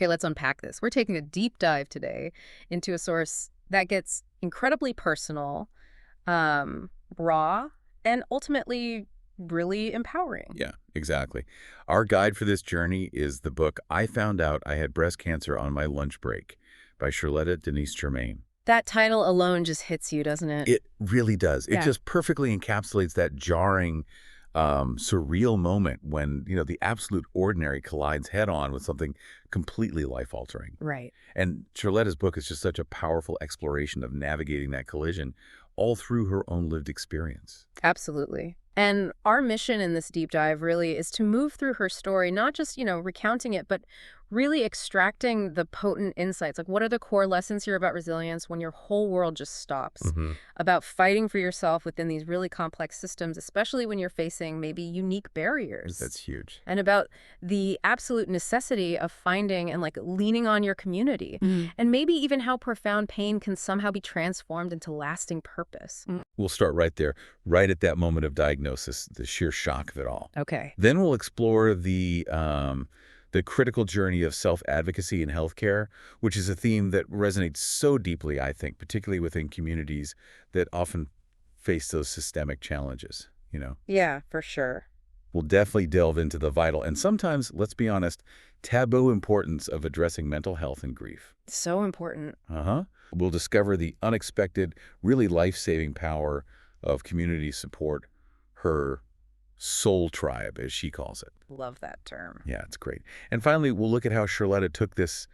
Okay, let's unpack this. We're taking a deep dive today into a source that gets incredibly personal, raw, and ultimately really empowering. Yeah, exactly. Our guide for this journey is the book I Found Out I Had Breast Cancer on My Lunch Break by Sherletta Denise Germain. That title alone just hits you, doesn't it? It really does. It Yeah. just perfectly encapsulates that jarring, surreal moment when, the absolute ordinary collides head-on with something completely life-altering. Right. And Charletta's book is just such a powerful exploration of navigating that collision all through her own lived experience. Absolutely. And our mission in this deep dive really is to move through her story, not just, recounting it, but really extracting the potent insights. Like, what are the core lessons here about resilience when your whole world just stops? Hmm. About fighting for yourself within these really complex systems, especially when you're facing maybe unique barriers. That's huge. And about the absolute necessity of finding and leaning on your community. And maybe even how profound pain can somehow be transformed into lasting purpose. We'll start right there, right at that moment of diagnosis, the sheer shock of it all. Okay. Then we'll explore the critical journey of self-advocacy in healthcare, which is a theme that resonates so deeply, I think, particularly within communities that often face those systemic challenges. Yeah, for sure. We'll definitely delve into the vital and sometimes, let's be honest, taboo importance of addressing mental health and grief. So important. Uh-huh. We'll discover the unexpected, really life-saving power of community support, her soul tribe, as she calls it. Love that term. Yeah, it's great. And finally, we'll look at how Sherletta took this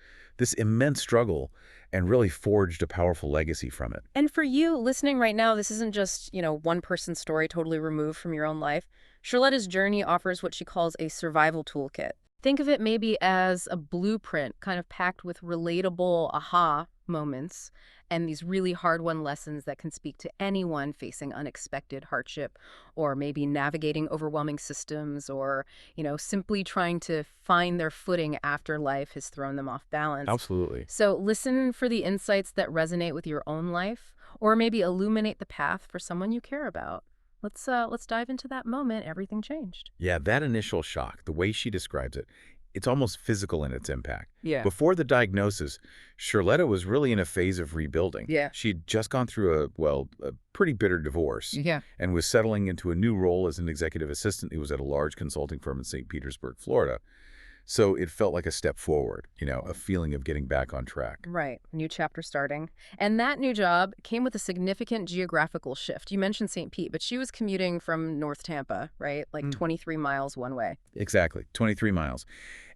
immense struggle and really forged a powerful legacy from it. And for you listening right now, this isn't just, one person's story totally removed from your own life. Charletta's journey offers what she calls a survival toolkit. Think of it maybe as a blueprint, kind of packed with relatable aha moments and these really hard-won lessons that can speak to anyone facing unexpected hardship or maybe navigating overwhelming systems or, simply trying to find their footing after life has thrown them off balance. Absolutely. So listen for the insights that resonate with your own life or maybe illuminate the path for someone you care about. Let's dive into that moment everything changed. Yeah, that initial shock, the way she describes it, it's almost physical in its impact. Yeah. Before the diagnosis, Sherletta was really in a phase of rebuilding. Yeah. She'd just gone through a pretty bitter divorce. Yeah. And was settling into a new role as an executive assistant who was at a large consulting firm in St. Petersburg, Florida. So it felt like a step forward, a feeling of getting back on track. Right. New chapter starting. And that new job came with a significant geographical shift. You mentioned St. Pete, but she was commuting from North Tampa, right? 23 miles one way. Exactly, 23 miles.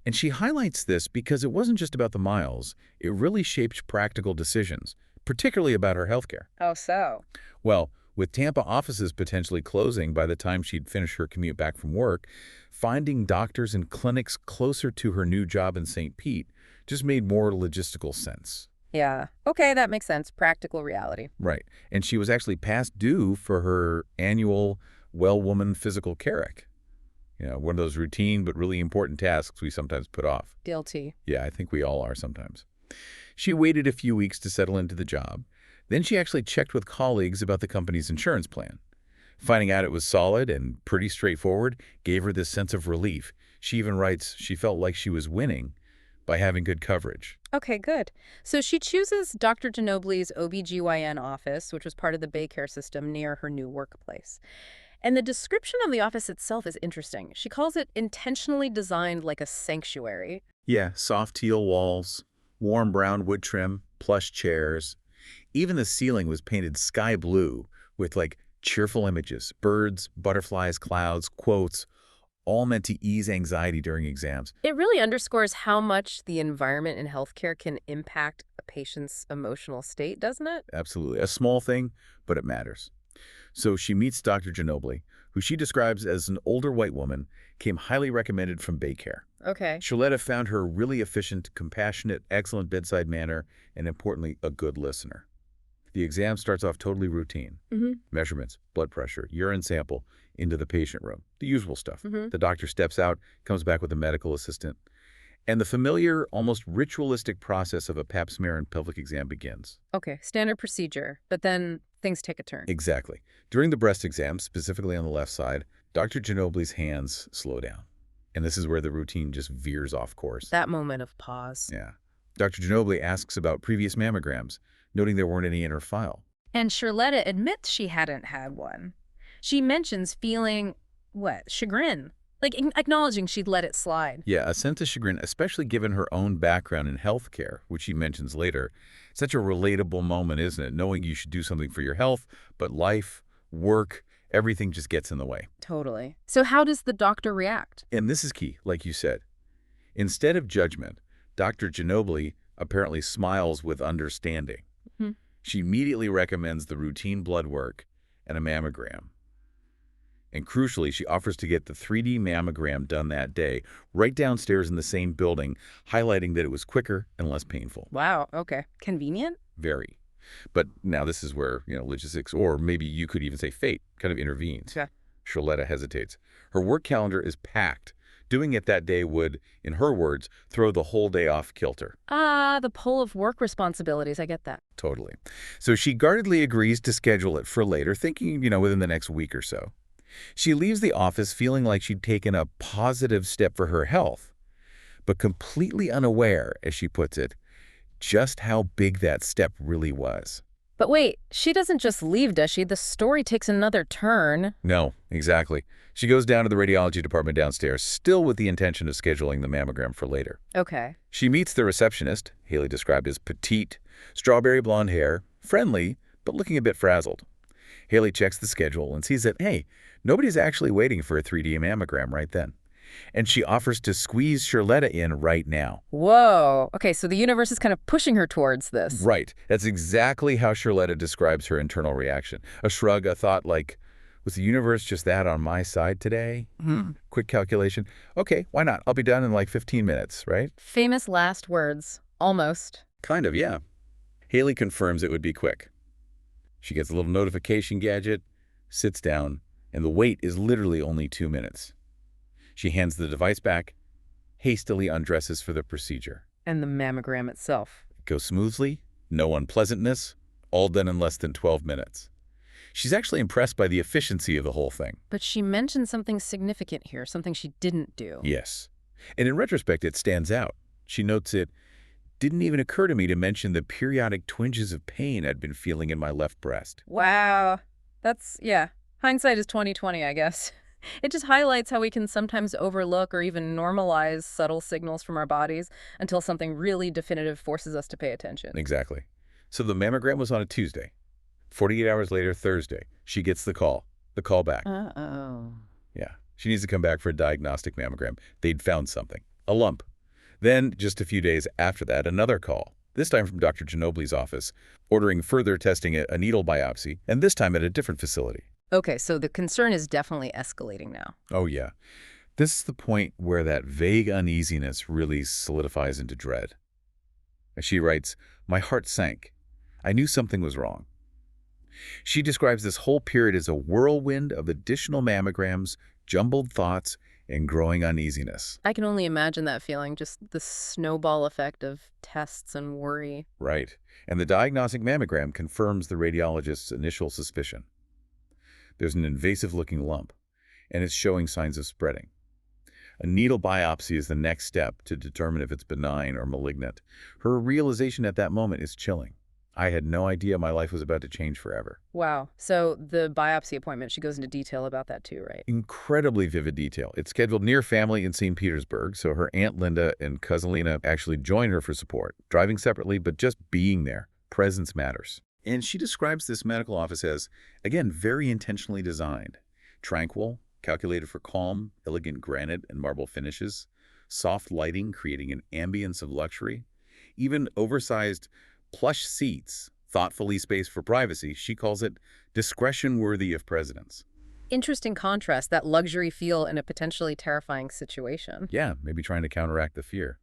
And she highlights this because it wasn't just about the miles. It really shaped practical decisions, particularly about her healthcare. Oh, so? Well, with Tampa offices potentially closing by the time she'd finish her commute back from work, finding doctors and clinics closer to her new job in St. Pete just made more logistical sense. Yeah. Okay, that makes sense. Practical reality. Right. And she was actually past due for her annual well-woman physical care. One of those routine but really important tasks we sometimes put off. Guilty. Yeah, I think we all are sometimes. She waited a few weeks to settle into the job. Then she actually checked with colleagues about the company's insurance plan. Finding out it was solid and pretty straightforward gave her this sense of relief. She even writes she felt like she was winning by having good coverage. Okay, good. So she chooses Dr. Ginobili's OBGYN office, which was part of the Baycare system near her new workplace. And the description of the office itself is interesting. She calls it intentionally designed like a sanctuary. Yeah, soft teal walls, warm brown wood trim, plush chairs. Even the ceiling was painted sky blue with cheerful images, birds, butterflies, clouds, quotes, all meant to ease anxiety during exams. It really underscores how much the environment in healthcare can impact a patient's emotional state, doesn't it? Absolutely. A small thing, but it matters. So she meets Dr. Ginobili, who she describes as an older white woman, came highly recommended from Baycare. Okay. Sherletta found her really efficient, compassionate, excellent bedside manner, and importantly, a good listener. The exam starts off totally routine. Measurements, blood pressure, urine sample, into the patient room. The usual stuff. The doctor steps out, comes back with a medical assistant. And the familiar, almost ritualistic process of a pap smear and pelvic exam begins. Okay, standard procedure. But then things take a turn. Exactly. During the breast exam, specifically on the left side, Dr. Ginobili's hands slow down. And this is where the routine just veers off course. That moment of pause. Yeah. Dr. Ginobili asks about previous mammograms, noting there weren't any in her file. And Sherletta admits she hadn't had one. She mentions feeling, chagrin. Like acknowledging she'd let it slide. Yeah, a sense of chagrin, especially given her own background in healthcare, which she mentions later. Such a relatable moment, isn't it? Knowing you should do something for your health, but life, work, everything just gets in the way. Totally. So how does the doctor react? And this is key, like you said. Instead of judgment, Dr. Ginobili apparently smiles with understanding. Hmm. She immediately recommends the routine blood work and a mammogram. And crucially, she offers to get the 3D mammogram done that day, right downstairs in the same building, highlighting that it was quicker and less painful. Wow, okay. Convenient? Very. But now this is where, logistics, or maybe you could even say fate, kind of intervenes. Okay. Sherletta hesitates. Her work calendar is packed. Doing it that day would, in her words, throw the whole day off kilter. The pull of work responsibilities. I get that. Totally. So she guardedly agrees to schedule it for later, thinking, within the next week or so. She leaves the office feeling like she'd taken a positive step for her health, but completely unaware, as she puts it, just how big that step really was. But wait, she doesn't just leave, does she? The story takes another turn. No, exactly. She goes down to the radiology department downstairs, still with the intention of scheduling the mammogram for later. Okay. She meets the receptionist, Haley described as petite, strawberry blonde hair, friendly, but looking a bit frazzled. Haley checks the schedule and sees that, hey, nobody's actually waiting for a 3D mammogram right then. And she offers to squeeze Sherletta in right now. Whoa. Okay, so the universe is kind of pushing her towards this. Right. That's exactly how Sherletta describes her internal reaction. A shrug, a thought like, was the universe just that on my side today? Quick calculation. Okay, why not? I'll be done in like 15 minutes, right? Famous last words. Almost. Kind of, yeah. Haley confirms it would be quick. She gets a little notification gadget, sits down, and the wait is literally only 2 minutes. She hands the device back, hastily undresses for the procedure. And the mammogram itself. It goes smoothly, no unpleasantness, all done in less than 12 minutes. She's actually impressed by the efficiency of the whole thing. But she mentioned something significant here, something she didn't do. Yes. And in retrospect, it stands out. She notes it didn't even occur to me to mention the periodic twinges of pain I'd been feeling in my left breast. Wow. Yeah. Hindsight is 20/20, I guess. It just highlights how we can sometimes overlook or even normalize subtle signals from our bodies until something really definitive forces us to pay attention. Exactly. So the mammogram was on a Tuesday. 48 hours later, Thursday, she gets the call back. Uh-oh. Yeah, she needs to come back for a diagnostic mammogram. They'd found something, a lump. Then, just a few days after that, another call, this time from Dr. Ginobili's office, ordering further testing, a needle biopsy, and this time at a different facility. Okay, so the concern is definitely escalating now. Oh, yeah. This is the point where that vague uneasiness really solidifies into dread. As she writes, my heart sank. I knew something was wrong. She describes this whole period as a whirlwind of additional mammograms, jumbled thoughts, and growing uneasiness. I can only imagine that feeling, just the snowball effect of tests and worry. Right. And the diagnostic mammogram confirms the radiologist's initial suspicion. There's an invasive-looking lump, and it's showing signs of spreading. A needle biopsy is the next step to determine if it's benign or malignant. Her realization at that moment is chilling. I had no idea my life was about to change forever. Wow. So the biopsy appointment, she goes into detail about that too, right? Incredibly vivid detail. It's scheduled near family in St. Petersburg, so her Aunt Linda and Cousin Lena actually join her for support, driving separately, but just being there. Presence matters. And she describes this medical office as, again, very intentionally designed. Tranquil, calculated for calm, elegant granite and marble finishes, soft lighting creating an ambience of luxury, even oversized plush seats, thoughtfully spaced for privacy. She calls it discretion worthy of presidents. Interesting contrast, that luxury feel in a potentially terrifying situation. Yeah, maybe trying to counteract the fear.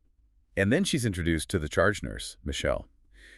And then she's introduced to the charge nurse, Michelle.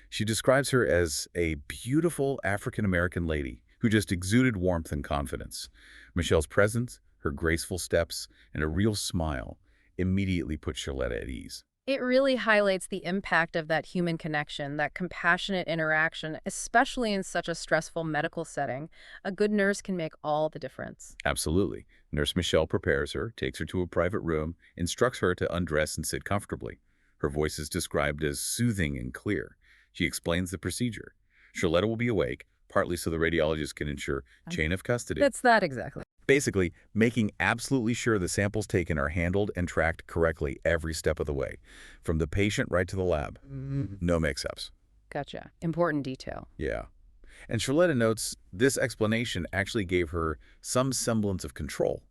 She describes her as a beautiful African-American lady who just exuded warmth and confidence. Michelle's presence, her graceful steps, and a real smile immediately put Sherletta at ease. It really highlights the impact of that human connection, that compassionate interaction, especially in such a stressful medical setting. A good nurse can make all the difference. Absolutely. Nurse Michelle prepares her, takes her to a private room, instructs her to undress and sit comfortably. Her voice is described as soothing and clear. She explains the procedure. Sherletta will be awake, partly so the radiologist can ensure chain of custody. That's that exactly. Basically, making absolutely sure the samples taken are handled and tracked correctly every step of the way, from the patient right to the lab. No mix-ups. Gotcha. Important detail. Yeah. And Sherletta notes this explanation actually gave her some semblance of control,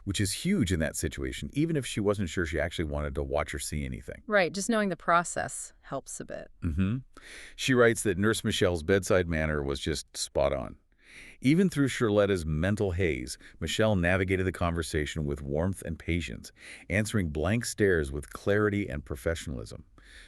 which is huge in that situation, even if she wasn't sure she actually wanted to watch or see anything. Right, just knowing the process helps a bit. She writes that Nurse Michelle's bedside manner was just spot on. Even through Sherletta's mental haze, Michelle navigated the conversation with warmth and patience, answering blank stares with clarity and professionalism.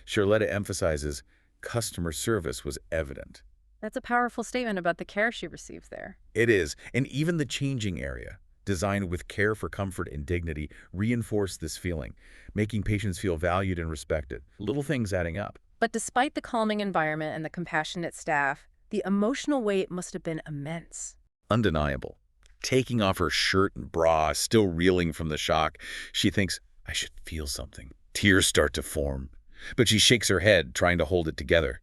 Sherletta emphasizes customer service was evident. That's a powerful statement about the care she received there. It is, and even the changing area, designed with care for comfort and dignity, reinforced this feeling, making patients feel valued and respected. Little things adding up. But despite the calming environment and the compassionate staff, the emotional weight must have been immense. Undeniable. Taking off her shirt and bra, still reeling from the shock, she thinks, I should feel something. Tears start to form. But she shakes her head, trying to hold it together.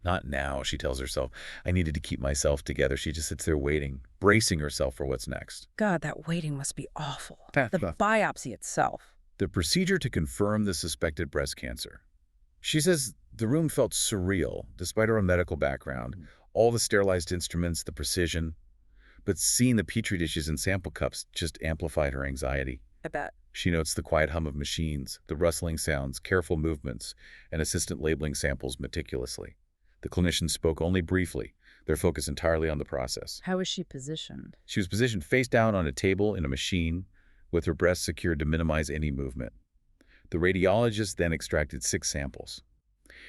Not now, she tells herself. I needed to keep myself together. She just sits there waiting, bracing herself for what's next. God, that waiting must be awful. The biopsy itself. The procedure to confirm the suspected breast cancer. She says the room felt surreal, despite her own medical background, all the sterilized instruments, the precision. But seeing the petri dishes and sample cups just amplified her anxiety. I bet. She notes the quiet hum of machines, the rustling sounds, careful movements, and assistant labeling samples meticulously. The clinician spoke only briefly, their focus entirely on the process. How was she positioned? She was positioned face down on a table in a machine, with her breast secured to minimize any movement. The radiologist then extracted 6 samples.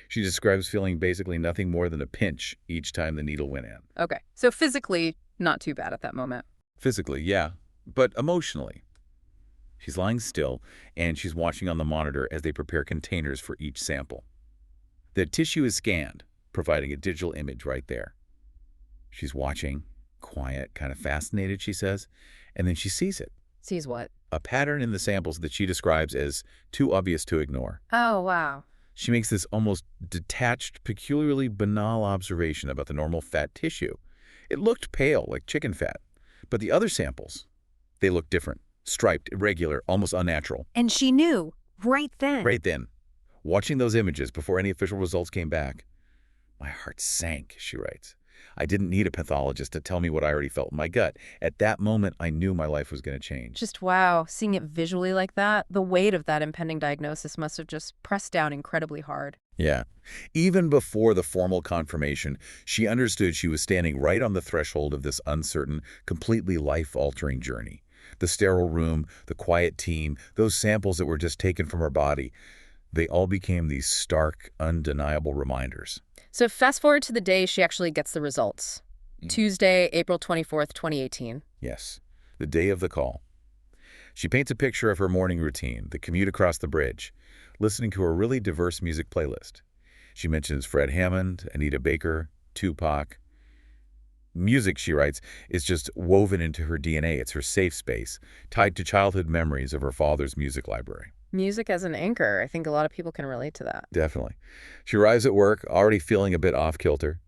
She describes feeling basically nothing more than a pinch each time the needle went in. Okay, so physically, not too bad at that moment. Physically, yeah, but emotionally. She's lying still, and she's watching on the monitor as they prepare containers for each sample. The tissue is scanned, providing a digital image right there. She's watching, quiet, kind of fascinated, she says, and then she sees it. Sees what? A pattern in the samples that she describes as too obvious to ignore. Oh, wow. She makes this almost detached, peculiarly banal observation about the normal fat tissue. It looked pale, like chicken fat. But the other samples, they looked different. Striped, irregular, almost unnatural. And she knew, right then. Right then. Watching those images before any official results came back, my heart sank, she writes. I didn't need a pathologist to tell me what I already felt in my gut. At that moment, I knew my life was going to change. Just wow, seeing it visually like that, the weight of that impending diagnosis must have just pressed down incredibly hard. Yeah. Even before the formal confirmation, she understood she was standing right on the threshold of this uncertain, completely life-altering journey. The sterile room, the quiet team, those samples that were just taken from her body, they all became these stark, undeniable reminders. So fast forward to the day she actually gets the results. Tuesday, April 24th, 2018. Yes, the day of the call. She paints a picture of her morning routine, the commute across the bridge, listening to a really diverse music playlist. She mentions Fred Hammond, Anita Baker, Tupac. Music, she writes, is just woven into her DNA. It's her safe space, tied to childhood memories of her father's music library. Music as an anchor. I think a lot of people can relate to that. Definitely. She arrives at work, already feeling a bit off-kilter.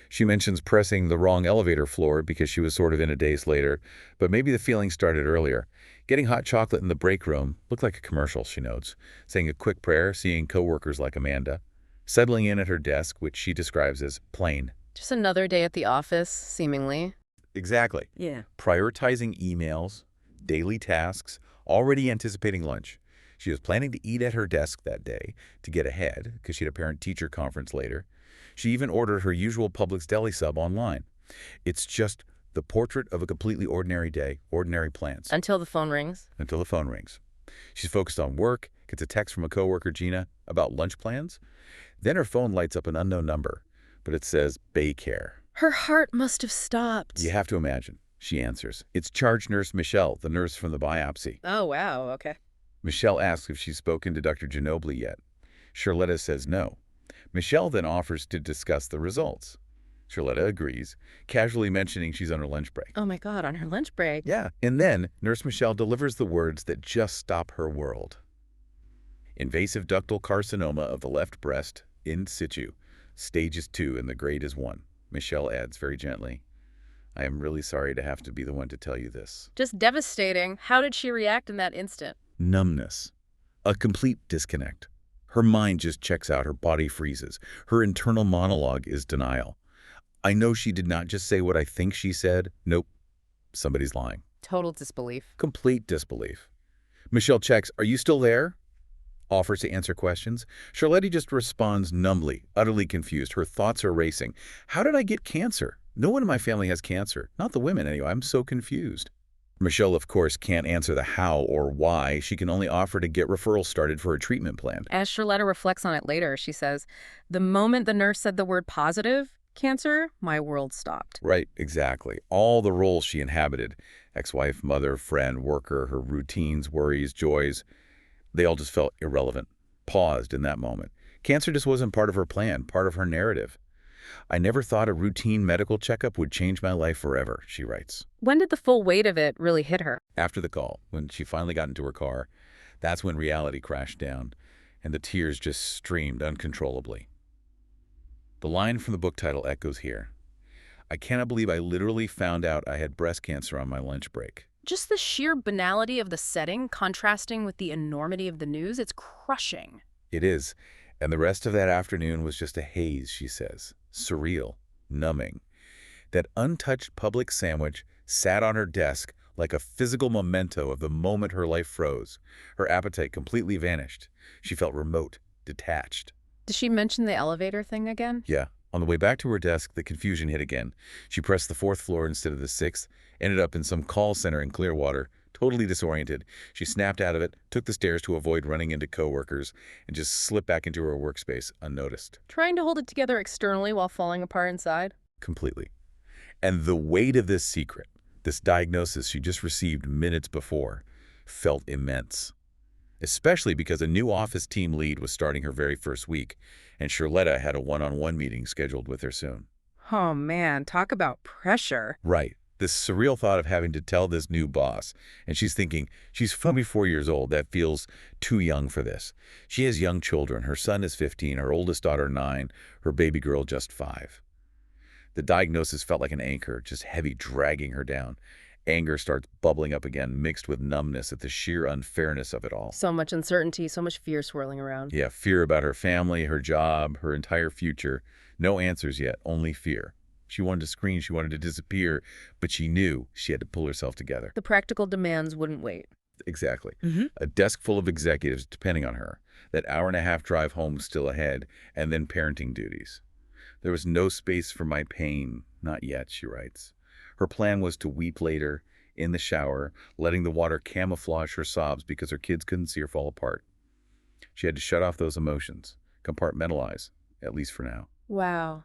She mentions pressing the wrong elevator floor because she was sort of in a daze later, but maybe the feeling started earlier. Getting hot chocolate in the break room looked like a commercial, she notes. Saying a quick prayer, seeing coworkers like Amanda. Settling in at her desk, which she describes as plain. Just another day at the office, seemingly. Exactly. Yeah. Prioritizing emails, daily tasks, already anticipating lunch. She was planning to eat at her desk that day to get ahead because she had a parent-teacher conference later. She even ordered her usual Publix deli sub online. It's just the portrait of a completely ordinary day, ordinary plans. Until the phone rings. Until the phone rings. She's focused on work, gets a text from a coworker, Gina, about lunch plans. Then her phone lights up an unknown number, but it says Baycare. Her heart must have stopped. You have to imagine. She answers. It's charge nurse Michelle, the nurse from the biopsy. Oh, wow, okay. Michelle asks if she's spoken to Dr. Ginobili yet. Sherletta says no. Michelle then offers to discuss the results. Sherletta agrees, casually mentioning she's on her lunch break. Oh my God, on her lunch break. Yeah, and then Nurse Michelle delivers the words that just stop her world. Invasive ductal carcinoma of the left breast, in situ. Stage is 2 and the grade is 1. Michelle adds very gently, I am really sorry to have to be the one to tell you this. Just devastating. How did she react in that instant? Numbness. A complete disconnect. Her mind just checks out, her body freezes. Her internal monologue is denial. I know she did not just say what I think she said. Nope, somebody's lying. Total disbelief. Complete disbelief. Michelle checks, are you still there? Offers to answer questions. Sherletta just responds numbly, utterly confused. Her thoughts are racing. How did I get cancer? No one in my family has cancer. Not the women, anyway. I'm so confused. Michelle, of course, can't answer the how or why. She can only offer to get referrals started for a treatment plan. As Sherletta reflects on it later, she says, the moment the nurse said the word positive, cancer, my world stopped. Right, exactly. All the roles she inhabited, ex-wife, mother, friend, worker, her routines, worries, joys, they all just felt irrelevant, paused in that moment. Cancer just wasn't part of her plan, part of her narrative. I never thought a routine medical checkup would change my life forever, she writes. When did the full weight of it really hit her? After the call, when she finally got into her car, that's when reality crashed down, and the tears just streamed uncontrollably. The line from the book title echoes here. I cannot believe I literally found out I had breast cancer on my lunch break. Just the sheer banality of the setting, contrasting with the enormity of the news, it's crushing. It is, and the rest of that afternoon was just a haze, she says. Surreal, numbing. That untouched public sandwich sat on her desk like a physical memento of the moment her life froze. Her appetite completely vanished. She felt remote, detached. Did she mention the elevator thing again? Yeah. On the way back to her desk, the confusion hit again. She pressed the 4th floor instead of the 6th, ended up in some call center in Clearwater, totally disoriented. She snapped out of it, took the stairs to avoid running into coworkers, and just slipped back into her workspace unnoticed. Trying to hold it together externally while falling apart inside? Completely. And the weight of this secret, this diagnosis she just received minutes before, felt immense. Especially because a new office team lead was starting her very first week, and Sherletta had a one-on-one meeting scheduled with her soon. Oh man, talk about pressure. Right. This surreal thought of having to tell this new boss, and she's thinking, she's 44 years old, that feels too young for this. She has young children. Her son is 15, her oldest daughter 9, her baby girl just 5. The diagnosis felt like an anchor, just heavy, dragging her down. Anger starts bubbling up again, mixed with numbness at the sheer unfairness of it all. So much uncertainty, so much fear swirling around. Yeah, fear about her family, her job, her entire future. No answers yet, only fear. She wanted to scream, she wanted to disappear, but she knew she had to pull herself together. The practical demands wouldn't wait. Exactly. A desk full of executives depending on her, that hour-and-a-half drive home still ahead, and then parenting duties. There was no space for my pain, not yet, she writes. Her plan was to weep later, in the shower, letting the water camouflage her sobs because her kids couldn't see her fall apart. She had to shut off those emotions, compartmentalize, at least for now. Wow.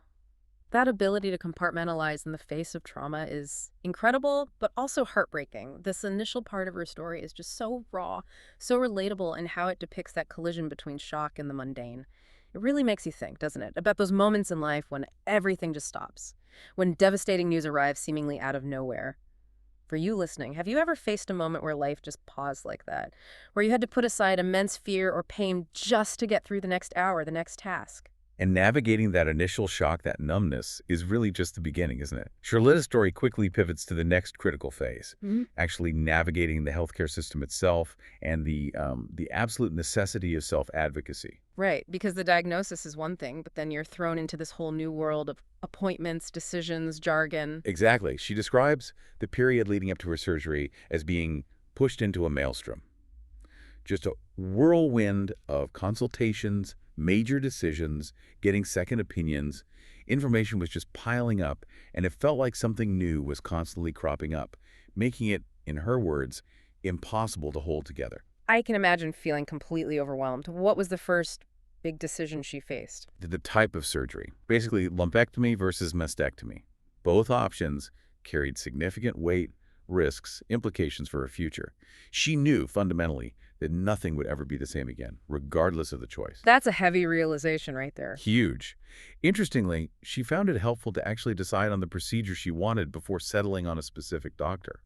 That ability to compartmentalize in the face of trauma is incredible, but also heartbreaking. This initial part of her story is just so raw, so relatable in how it depicts that collision between shock and the mundane. It really makes you think, doesn't it, about those moments in life when everything just stops, when devastating news arrives seemingly out of nowhere. For you listening, have you ever faced a moment where life just paused like that, where you had to put aside immense fear or pain just to get through the next hour, the next task? And navigating that initial shock, that numbness, is really just the beginning, isn't it? Sherletta's story quickly pivots to the next critical phase, actually navigating the healthcare system itself and the absolute necessity of self-advocacy. Right, because the diagnosis is one thing, but then you're thrown into this whole new world of appointments, decisions, jargon. Exactly. She describes the period leading up to her surgery as being pushed into a maelstrom. Just a whirlwind of consultations, major decisions, getting second opinions. Information was just piling up, and it felt like something new was constantly cropping up, making it, in her words, impossible to hold together. I can imagine feeling completely overwhelmed. What was the first big decision she faced? The type of surgery, basically lumpectomy versus mastectomy. Both options carried significant weight, risks, implications for her future. She knew, fundamentally, that nothing would ever be the same again, regardless of the choice. That's a heavy realization right there. Huge. Interestingly, she found it helpful to actually decide on the procedure she wanted before settling on a specific doctor.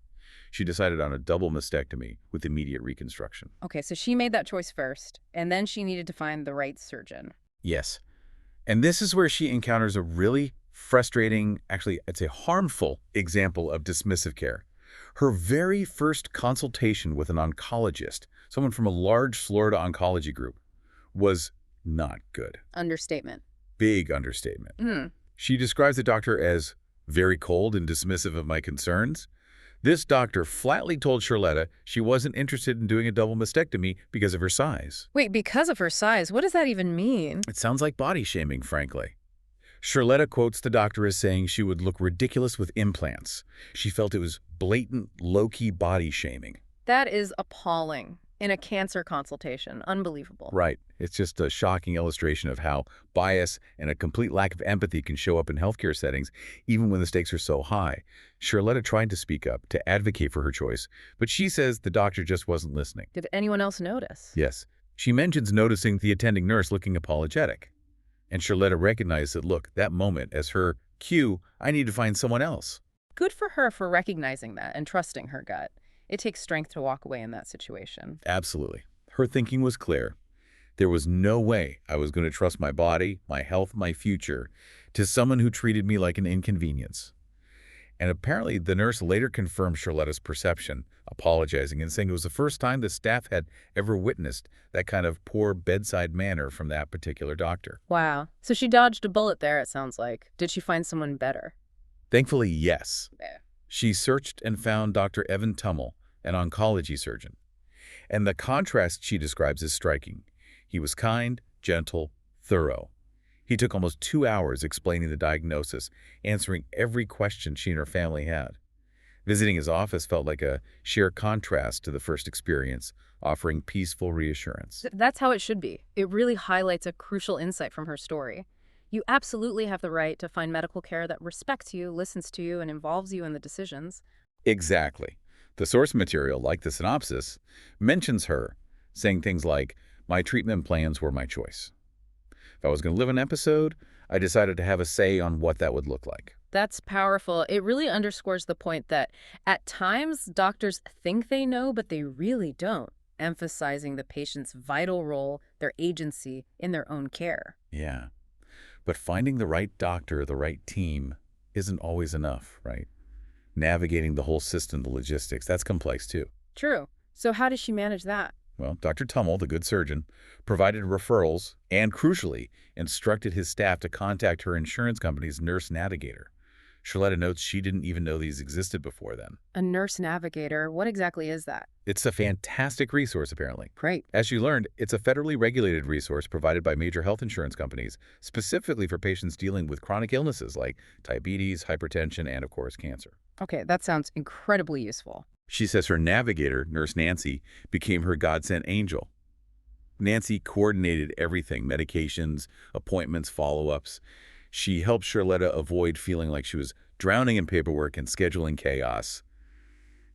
She decided on a double mastectomy with immediate reconstruction. Okay, so she made that choice first, and then she needed to find the right surgeon. Yes. And this is where she encounters a really frustrating, actually, I'd say harmful example of dismissive care. Her very first consultation with an oncologist, someone from a large Florida oncology group, was not good. Understatement. Big understatement. Hmm. She describes the doctor as very cold and dismissive of my concerns. This doctor flatly told Sherletta she wasn't interested in doing a double mastectomy because of her size. Wait, because of her size, what does that even mean? It sounds like body shaming, frankly. Sherletta quotes the doctor as saying she would look ridiculous with implants. She felt it was blatant, low-key body shaming. That is appalling. In a cancer consultation. Unbelievable. Right. It's just a shocking illustration of how bias and a complete lack of empathy can show up in healthcare settings, even when the stakes are so high. Sherletta tried to speak up, to advocate for her choice, but she says the doctor just wasn't listening. Did anyone else notice? Yes. She mentions noticing the attending nurse looking apologetic. And Sherletta recognized that, look, that moment as her cue, I need to find someone else. Good for her for recognizing that and trusting her gut. It takes strength to walk away in that situation. Absolutely. Her thinking was clear. There was no way I was going to trust my body, my health, my future to someone who treated me like an inconvenience. And apparently the nurse later confirmed Sherletta's perception, apologizing and saying it was the first time the staff had ever witnessed that kind of poor bedside manner from that particular doctor. Wow. So she dodged a bullet there, it sounds like. Did she find someone better? Thankfully, yes. Yeah. She searched and found Dr. Evan Tummel, an oncology surgeon. And the contrast she describes is striking. He was kind, gentle, thorough. He took almost 2 hours explaining the diagnosis, answering every question she and her family had. Visiting his office felt like a sheer contrast to the first experience, offering peaceful reassurance. That's how it should be. It really highlights a crucial insight from her story. You absolutely have the right to find medical care that respects you, listens to you, and involves you in the decisions. Exactly. The source material, like the synopsis, mentions her, saying things like, my treatment plans were my choice. If I was going to live an episode, I decided to have a say on what that would look like. That's powerful. It really underscores the point that at times doctors think they know, but they really don't, emphasizing the patient's vital role, their agency in their own care. Yeah. But finding the right doctor, the right team, isn't always enough, right? Navigating the whole system, the logistics, that's complex too. True. So how does she manage that? Well, Dr. Tummel, the good surgeon, provided referrals and, crucially, instructed his staff to contact her insurance company's nurse navigator. Sherletta notes she didn't even know these existed before then. A nurse navigator, what exactly is that? It's a fantastic resource, apparently. Great. As she learned, it's a federally regulated resource provided by major health insurance companies, specifically for patients dealing with chronic illnesses like diabetes, hypertension, and, of course, cancer. Okay, that sounds incredibly useful. She says her navigator, Nurse Nancy, became her God-sent angel. Nancy coordinated everything, medications, appointments, follow-ups. She helped Sherletta avoid feeling like she was drowning in paperwork and scheduling chaos,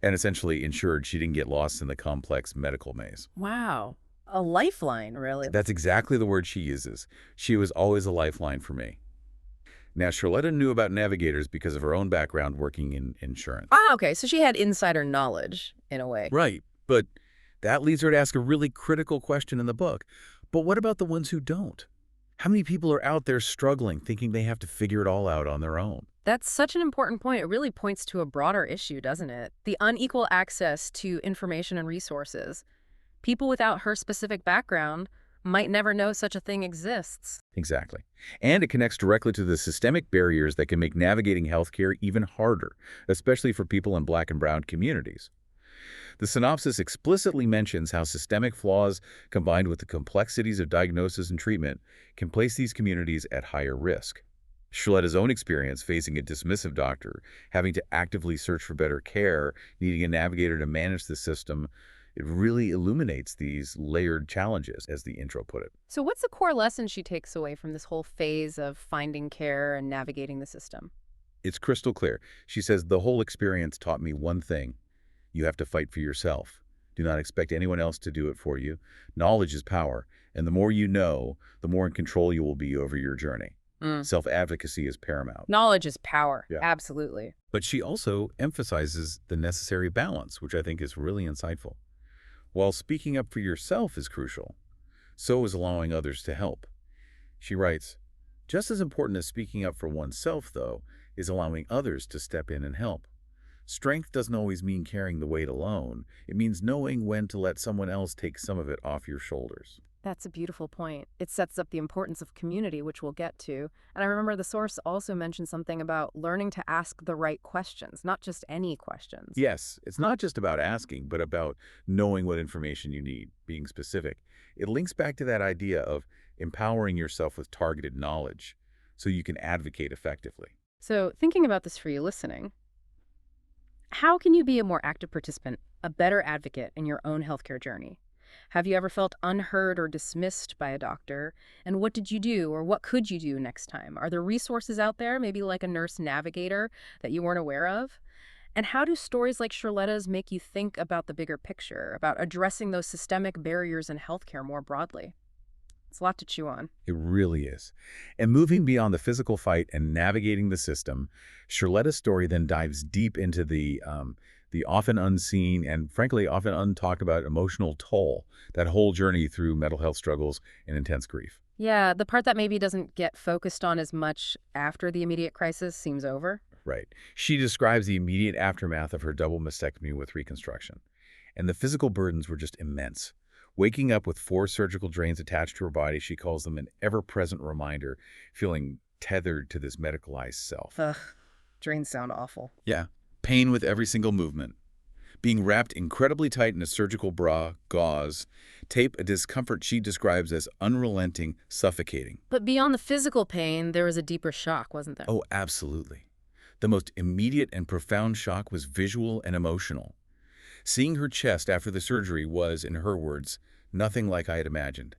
and essentially ensured she didn't get lost in the complex medical maze. Wow. A lifeline, really. That's exactly the word she uses. She was always a lifeline for me. Now, Sherletta knew about navigators because of her own background working in insurance. Ah, okay, so she had insider knowledge, in a way. Right, but that leads her to ask a really critical question in the book. But what about the ones who don't? How many people are out there struggling, thinking they have to figure it all out on their own? That's such an important point. It really points to a broader issue, doesn't it? The unequal access to information and resources. People without her specific background might never know such a thing exists. Exactly. And it connects directly to the systemic barriers that can make navigating healthcare even harder, especially for people in Black and brown communities. The synopsis explicitly mentions how systemic flaws, combined with the complexities of diagnosis and treatment, can place these communities at higher risk. Sherletta's own experience facing a dismissive doctor, having to actively search for better care, needing a navigator to manage the system, it really illuminates these layered challenges, as the intro put it. So what's the core lesson she takes away from this whole phase of finding care and navigating the system? It's crystal clear. She says, the whole experience taught me one thing. You have to fight for yourself. Do not expect anyone else to do it for you. Knowledge is power, and the more you know, the more in control you will be over your journey. Mm. Self-advocacy is paramount. Knowledge is power. Yeah. Absolutely. But she also emphasizes the necessary balance, which I think is really insightful. While speaking up for yourself is crucial, so is allowing others to help. She writes, just as important as speaking up for oneself, though, is allowing others to step in and help. Strength doesn't always mean carrying the weight alone. It means knowing when to let someone else take some of it off your shoulders. That's a beautiful point. It sets up the importance of community, which we'll get to. And I remember the source also mentioned something about learning to ask the right questions, not just any questions. Yes, it's not just about asking, but about knowing what information you need, being specific. It links back to that idea of empowering yourself with targeted knowledge so you can advocate effectively. So, thinking about this for you listening, how can you be a more active participant, a better advocate in your own healthcare journey? Have you ever felt unheard or dismissed by a doctor? And what did you do, or what could you do next time? Are there resources out there, maybe like a nurse navigator, that you weren't aware of? And how do stories like Sherletta's make you think about the bigger picture, about addressing those systemic barriers in healthcare more broadly? It's a lot to chew on. It really is. And moving beyond the physical fight and navigating the system, Sherletta's story then dives deep into the often unseen and, frankly, often untalked about emotional toll, that whole journey through mental health struggles and intense grief. Yeah, the part that maybe doesn't get focused on as much after the immediate crisis seems over. Right. She describes the immediate aftermath of her double mastectomy with reconstruction. And the physical burdens were just immense. Waking up with 4 surgical drains attached to her body, she calls them an ever-present reminder, feeling tethered to this medicalized self. Ugh, drains sound awful. Yeah. Pain with every single movement. Being wrapped incredibly tight in a surgical bra, gauze, tape, a discomfort she describes as unrelenting, suffocating. But beyond the physical pain, there was a deeper shock, wasn't there? Oh, absolutely. The most immediate and profound shock was visual and emotional. Seeing her chest after the surgery was, in her words, nothing like I had imagined.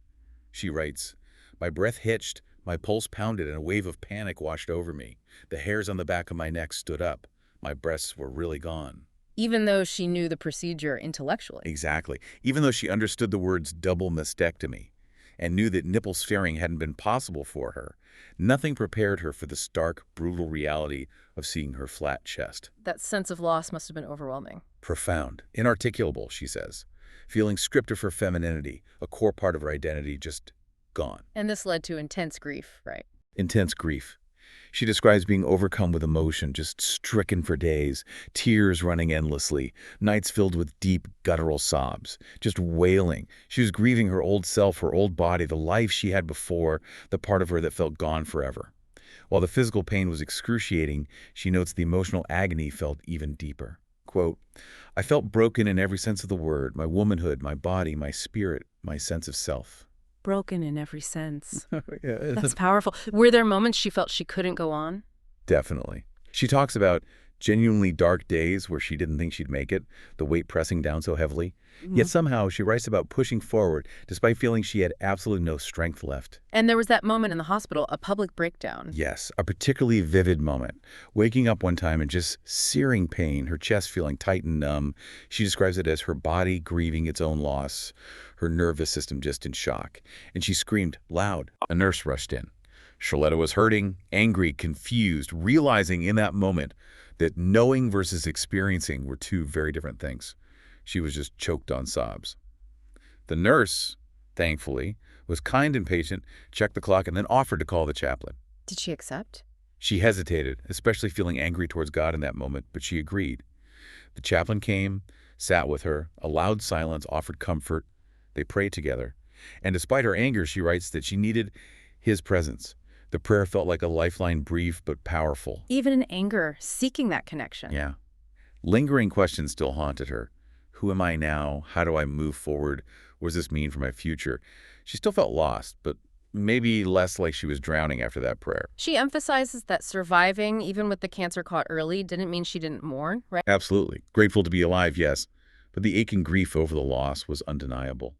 She writes, my breath hitched, my pulse pounded, and a wave of panic washed over me. The hairs on the back of my neck stood up. My breasts were really gone. Even though she knew the procedure intellectually. Exactly. Even though she understood the words double mastectomy and knew that nipple sparing hadn't been possible for her, nothing prepared her for the stark, brutal reality of seeing her flat chest. That sense of loss must have been overwhelming. Profound, inarticulable, she says. Feeling stripped of her femininity, a core part of her identity, just gone. And this led to intense grief, right? Intense grief. She describes being overcome with emotion, just stricken for days, tears running endlessly, nights filled with deep, guttural sobs, just wailing. She was grieving her old self, her old body, the life she had before, the part of her that felt gone forever. While the physical pain was excruciating, she notes the emotional agony felt even deeper. Quote, I felt broken in every sense of the word, my womanhood, my body, my spirit, my sense of self. Broken in every sense. Yeah, That's powerful. Were there moments she felt she couldn't go on? definitely. She talks about genuinely dark days where she didn't think she'd make it, the weight pressing down so heavily. Yet somehow she writes about pushing forward despite feeling she had absolutely no strength left. And there was that moment in the hospital, a public breakdown. Yes, a particularly vivid moment. Waking up one time in just searing pain, her chest feeling tight and numb. She describes it as her body grieving its own loss, her nervous system just in shock. And she screamed loud. A nurse rushed in. Sherletta was hurting, angry, confused, realizing in that moment that knowing versus experiencing were two very different things. She was just choked on sobs. The nurse, thankfully, was kind and patient, checked the clock, and then offered to call the chaplain. Did she accept? She hesitated, especially feeling angry towards God in that moment, but she agreed. The chaplain came, sat with her, allowed silence, offered comfort. They prayed together. And despite her anger, she writes that she needed his presence. The prayer felt like a lifeline, brief but powerful. Even in anger, seeking that connection. Yeah. Lingering questions still haunted her. Who am I now? How do I move forward? What does this mean for my future? She still felt lost, but maybe less like she was drowning after that prayer. She emphasizes that surviving, even with the cancer caught early, didn't mean she didn't mourn, right? Absolutely. Grateful to be alive, yes. But the aching grief over the loss was undeniable.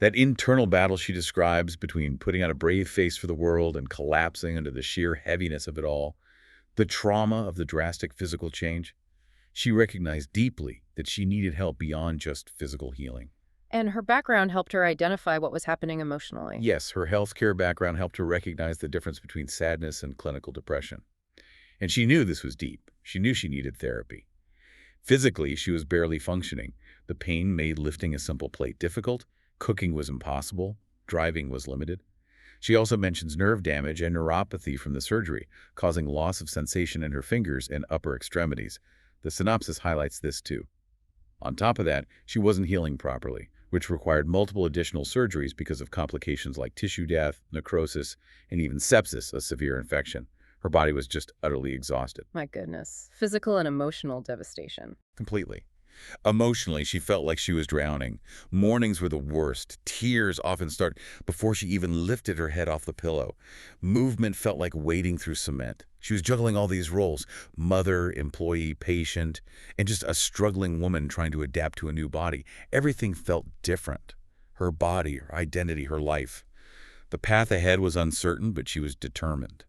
That internal battle she describes between putting on a brave face for the world and collapsing under the sheer heaviness of it all, the trauma of the drastic physical change, she recognized deeply that she needed help beyond just physical healing. And her background helped her identify what was happening emotionally. Yes, her healthcare background helped her recognize the difference between sadness and clinical depression. And she knew this was deep. She knew she needed therapy. Physically, she was barely functioning. The pain made lifting a simple plate difficult, cooking was impossible, driving was limited. She also mentions nerve damage and neuropathy from the surgery, causing loss of sensation in her fingers and upper extremities. The synopsis highlights this too. On top of that, she wasn't healing properly, which required multiple additional surgeries because of complications like tissue death, necrosis, and even sepsis, a severe infection. Her body was just utterly exhausted. My goodness. Physical and emotional devastation. Completely. Emotionally, she felt like she was drowning. Mornings were the worst. Tears often start before she even lifted her head off the pillow. Movement felt like wading through cement. She was juggling all these roles: mother, employee, patient, and just a struggling woman trying to adapt to a new body. Everything felt different. Her body, her identity, her life. The path ahead was uncertain, but she was determined.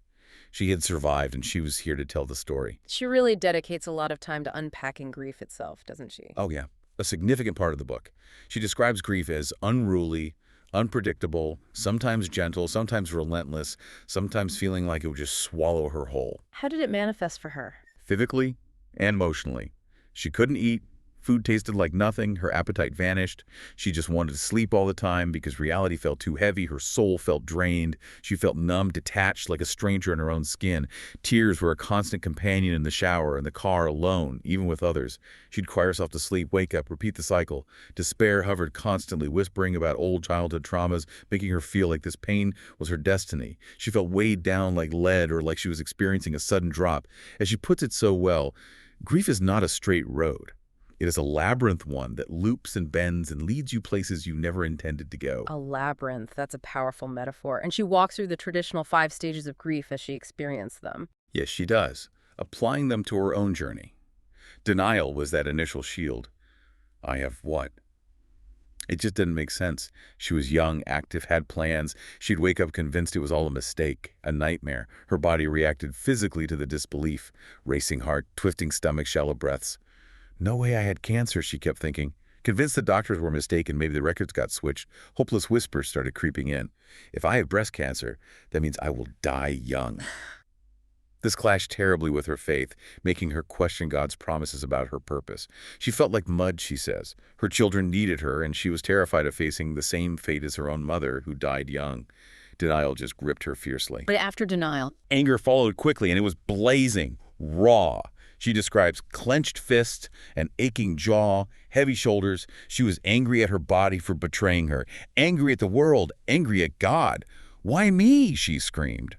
She had survived, and she was here to tell the story. She really dedicates a lot of time to unpacking grief itself, doesn't she? Oh, yeah. A significant part of the book. She describes grief as unruly, unpredictable, sometimes gentle, sometimes relentless, sometimes feeling like it would just swallow her whole. How did it manifest for her? Physically and emotionally. She couldn't eat. Food tasted like nothing. Her appetite vanished. She just wanted to sleep all the time because reality felt too heavy. Her soul felt drained. She felt numb, detached, like a stranger in her own skin. Tears were a constant companion in the shower, in the car, alone, even with others. She'd cry herself to sleep, wake up, repeat the cycle. Despair hovered constantly, whispering about old childhood traumas, making her feel like this pain was her destiny. She felt weighed down like lead, or like she was experiencing a sudden drop. As she puts it so well, grief is not a straight road. It is a labyrinth one that loops and bends and leads you places you never intended to go. A labyrinth. That's a powerful metaphor. And she walks through the traditional 5 stages of grief as she experienced them. Yes, she does, applying them to her own journey. Denial was that initial shield. I have what? It just didn't make sense. She was young, active, had plans. She'd wake up convinced it was all a mistake, a nightmare. Her body reacted physically to the disbelief. Racing heart, twisting stomach, shallow breaths. No way I had cancer, she kept thinking. Convinced the doctors were mistaken, maybe the records got switched, hopeless whispers started creeping in. If I have breast cancer, that means I will die young. This clashed terribly with her faith, making her question God's promises about her purpose. She felt like mud, she says. Her children needed her, and she was terrified of facing the same fate as her own mother, who died young. Denial just gripped her fiercely. But after denial, Anger followed quickly, and it was blazing, raw. She describes clenched fists, an aching jaw, heavy shoulders. She was angry at her body for betraying her, angry at the world, angry at God. Why me? She screamed.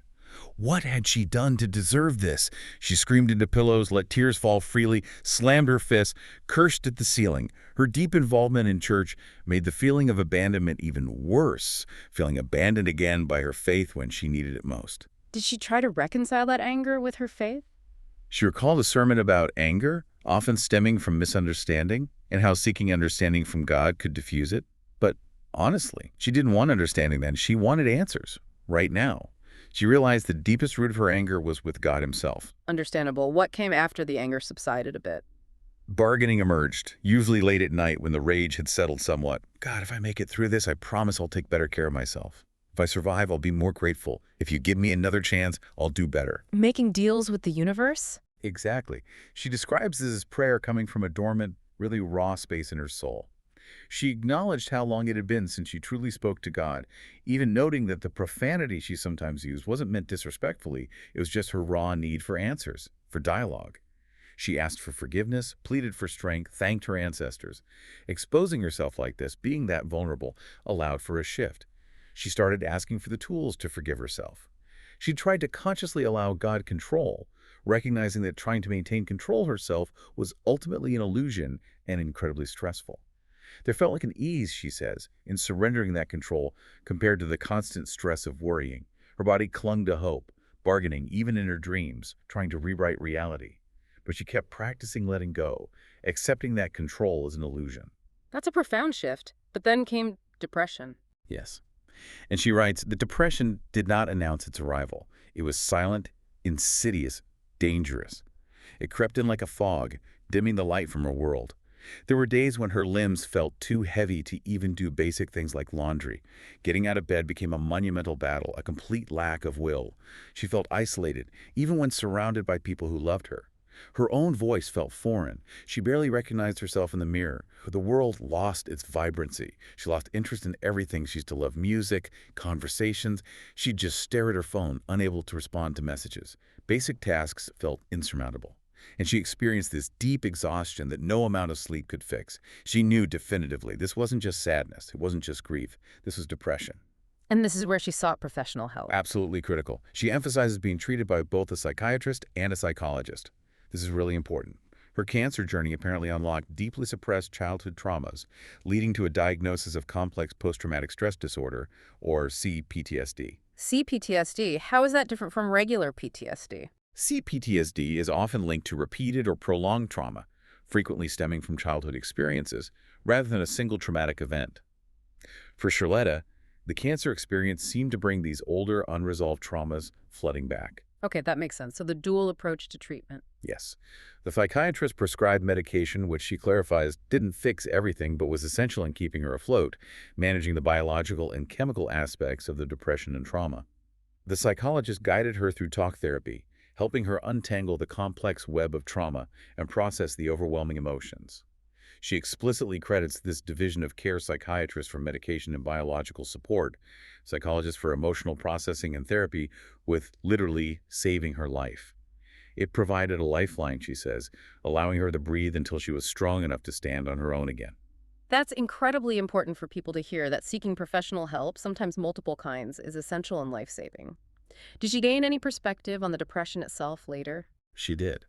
What had she done to deserve this? She screamed into pillows, let tears fall freely, slammed her fists, cursed at the ceiling. Her deep involvement in church made the feeling of abandonment even worse, feeling abandoned again by her faith when she needed it most. did she try to reconcile that anger with her faith? She recalled a sermon about anger, often stemming from misunderstanding, and how seeking understanding from God could diffuse it. But honestly, she didn't want understanding then. She wanted answers, right now. She realized the deepest root of her anger was with God himself. Understandable. What came after the anger subsided a bit? Bargaining emerged, usually late at night when the rage had settled somewhat. God, if I make it through this, I promise I'll take better care of myself. If I survive, I'll be more grateful. If you give me another chance, I'll do better. Making deals with the universe? Exactly. She describes this as prayer coming from a dormant, really raw space in her soul. She acknowledged how long it had been since she truly spoke to God, even noting that the profanity she sometimes used wasn't meant disrespectfully. It was just her raw need for answers, for dialogue. She asked for forgiveness, pleaded for strength, thanked her ancestors. Exposing herself like this, being that vulnerable, allowed for a shift. She started asking for the tools to forgive herself. She tried to consciously allow God control, recognizing that trying to maintain control herself was ultimately an illusion and incredibly stressful. There felt like an ease, she says, in surrendering that control compared to the constant stress of worrying. Her body clung to hope, bargaining even in her dreams, trying to rewrite reality. But she kept practicing letting go, accepting that control as an illusion. That's a profound shift. But then came depression. Yes. And she writes, the depression did not announce its arrival. It was silent, insidious, dangerous. It crept in like a fog, dimming the light from her world. There were days when her limbs felt too heavy to even do basic things like laundry. Getting out of bed became a monumental battle, a complete lack of will. She felt isolated, even when surrounded by people who loved her. Her own voice felt foreign. She barely recognized herself in the mirror. The world lost its vibrancy. She lost interest in everything she used to love: music, conversations. She'd just stare at her phone, unable to respond to messages. Basic tasks felt insurmountable. And she experienced this deep exhaustion that no amount of sleep could fix. She knew definitively this wasn't just sadness. It wasn't just grief. This was depression. And this is where she sought professional help. Absolutely critical. She emphasizes being treated by both a psychiatrist and a psychologist. This is really important. Her cancer journey apparently unlocked deeply suppressed childhood traumas, leading to a diagnosis of complex post-traumatic stress disorder, or CPTSD. CPTSD, how is that different from regular PTSD? CPTSD is often linked to repeated or prolonged trauma, frequently stemming from childhood experiences, rather than a single traumatic event. For Sherletta, the cancer experience seemed to bring these older, unresolved traumas flooding back. Okay, that makes sense. So the dual approach to treatment. Yes. The psychiatrist prescribed medication which she clarifies didn't fix everything but was essential in keeping her afloat, managing the biological and chemical aspects of the depression and trauma. The psychologist guided her through talk therapy, helping her untangle the complex web of trauma and process the overwhelming emotions. She explicitly credits this division of care: psychiatrist for medication and biological support, psychologist for emotional processing and therapy, with literally saving her life. It provided a lifeline, she says, allowing her to breathe until she was strong enough to stand on her own again. That's incredibly important for people to hear, that seeking professional help, sometimes multiple kinds, is essential and life-saving. Did she gain any perspective on the depression itself later? She did.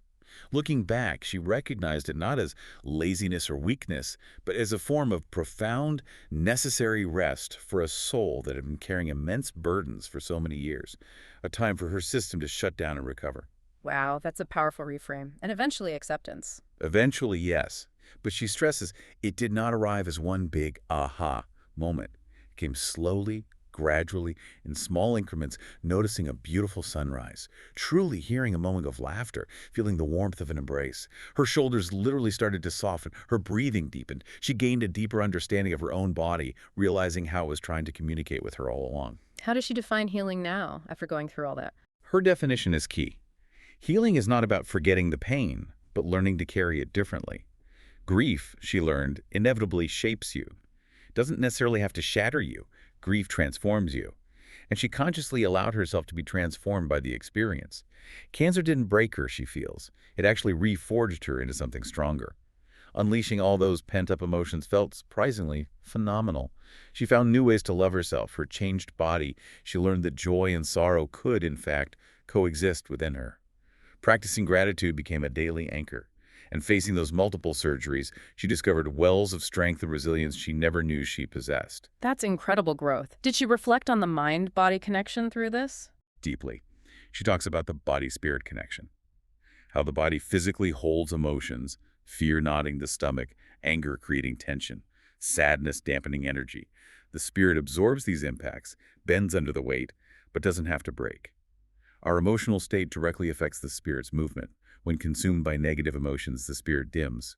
Looking back, she recognized it not as laziness or weakness, but as a form of profound, necessary rest for a soul that had been carrying immense burdens for so many years, a time for her system to shut down and recover. Wow, that's a powerful reframe. And eventually acceptance. Eventually, yes, but she stresses it did not arrive as one big aha moment. It came slowly, gradually, in small increments, noticing a beautiful sunrise, truly hearing a moment of laughter, feeling the warmth of an embrace. Her shoulders literally started to soften, her breathing deepened. She gained a deeper understanding of her own body, realizing how it was trying to communicate with her all along. How does she define healing now, after going through all that? Her definition is key. Healing is not about forgetting the pain, but learning to carry it differently. Grief, she learned, inevitably shapes you. It doesn't necessarily have to shatter you. Grief transforms you. And she consciously allowed herself to be transformed by the experience. Cancer didn't break her, she feels. It actually reforged her into something stronger. Unleashing all those pent-up emotions felt surprisingly phenomenal. She found new ways to love herself, her changed body. She learned that joy and sorrow could, in fact, coexist within her. Practicing gratitude became a daily anchor. And facing those multiple surgeries, she discovered wells of strength and resilience she never knew she possessed. That's incredible growth. Did she reflect on the mind-body connection through this? Deeply. She talks about the body-spirit connection. How the body physically holds emotions, fear knotting the stomach, anger creating tension, sadness dampening energy. The spirit absorbs these impacts, bends under the weight, but doesn't have to break. Our emotional state directly affects the spirit's movement. When consumed by negative emotions, the spirit dims.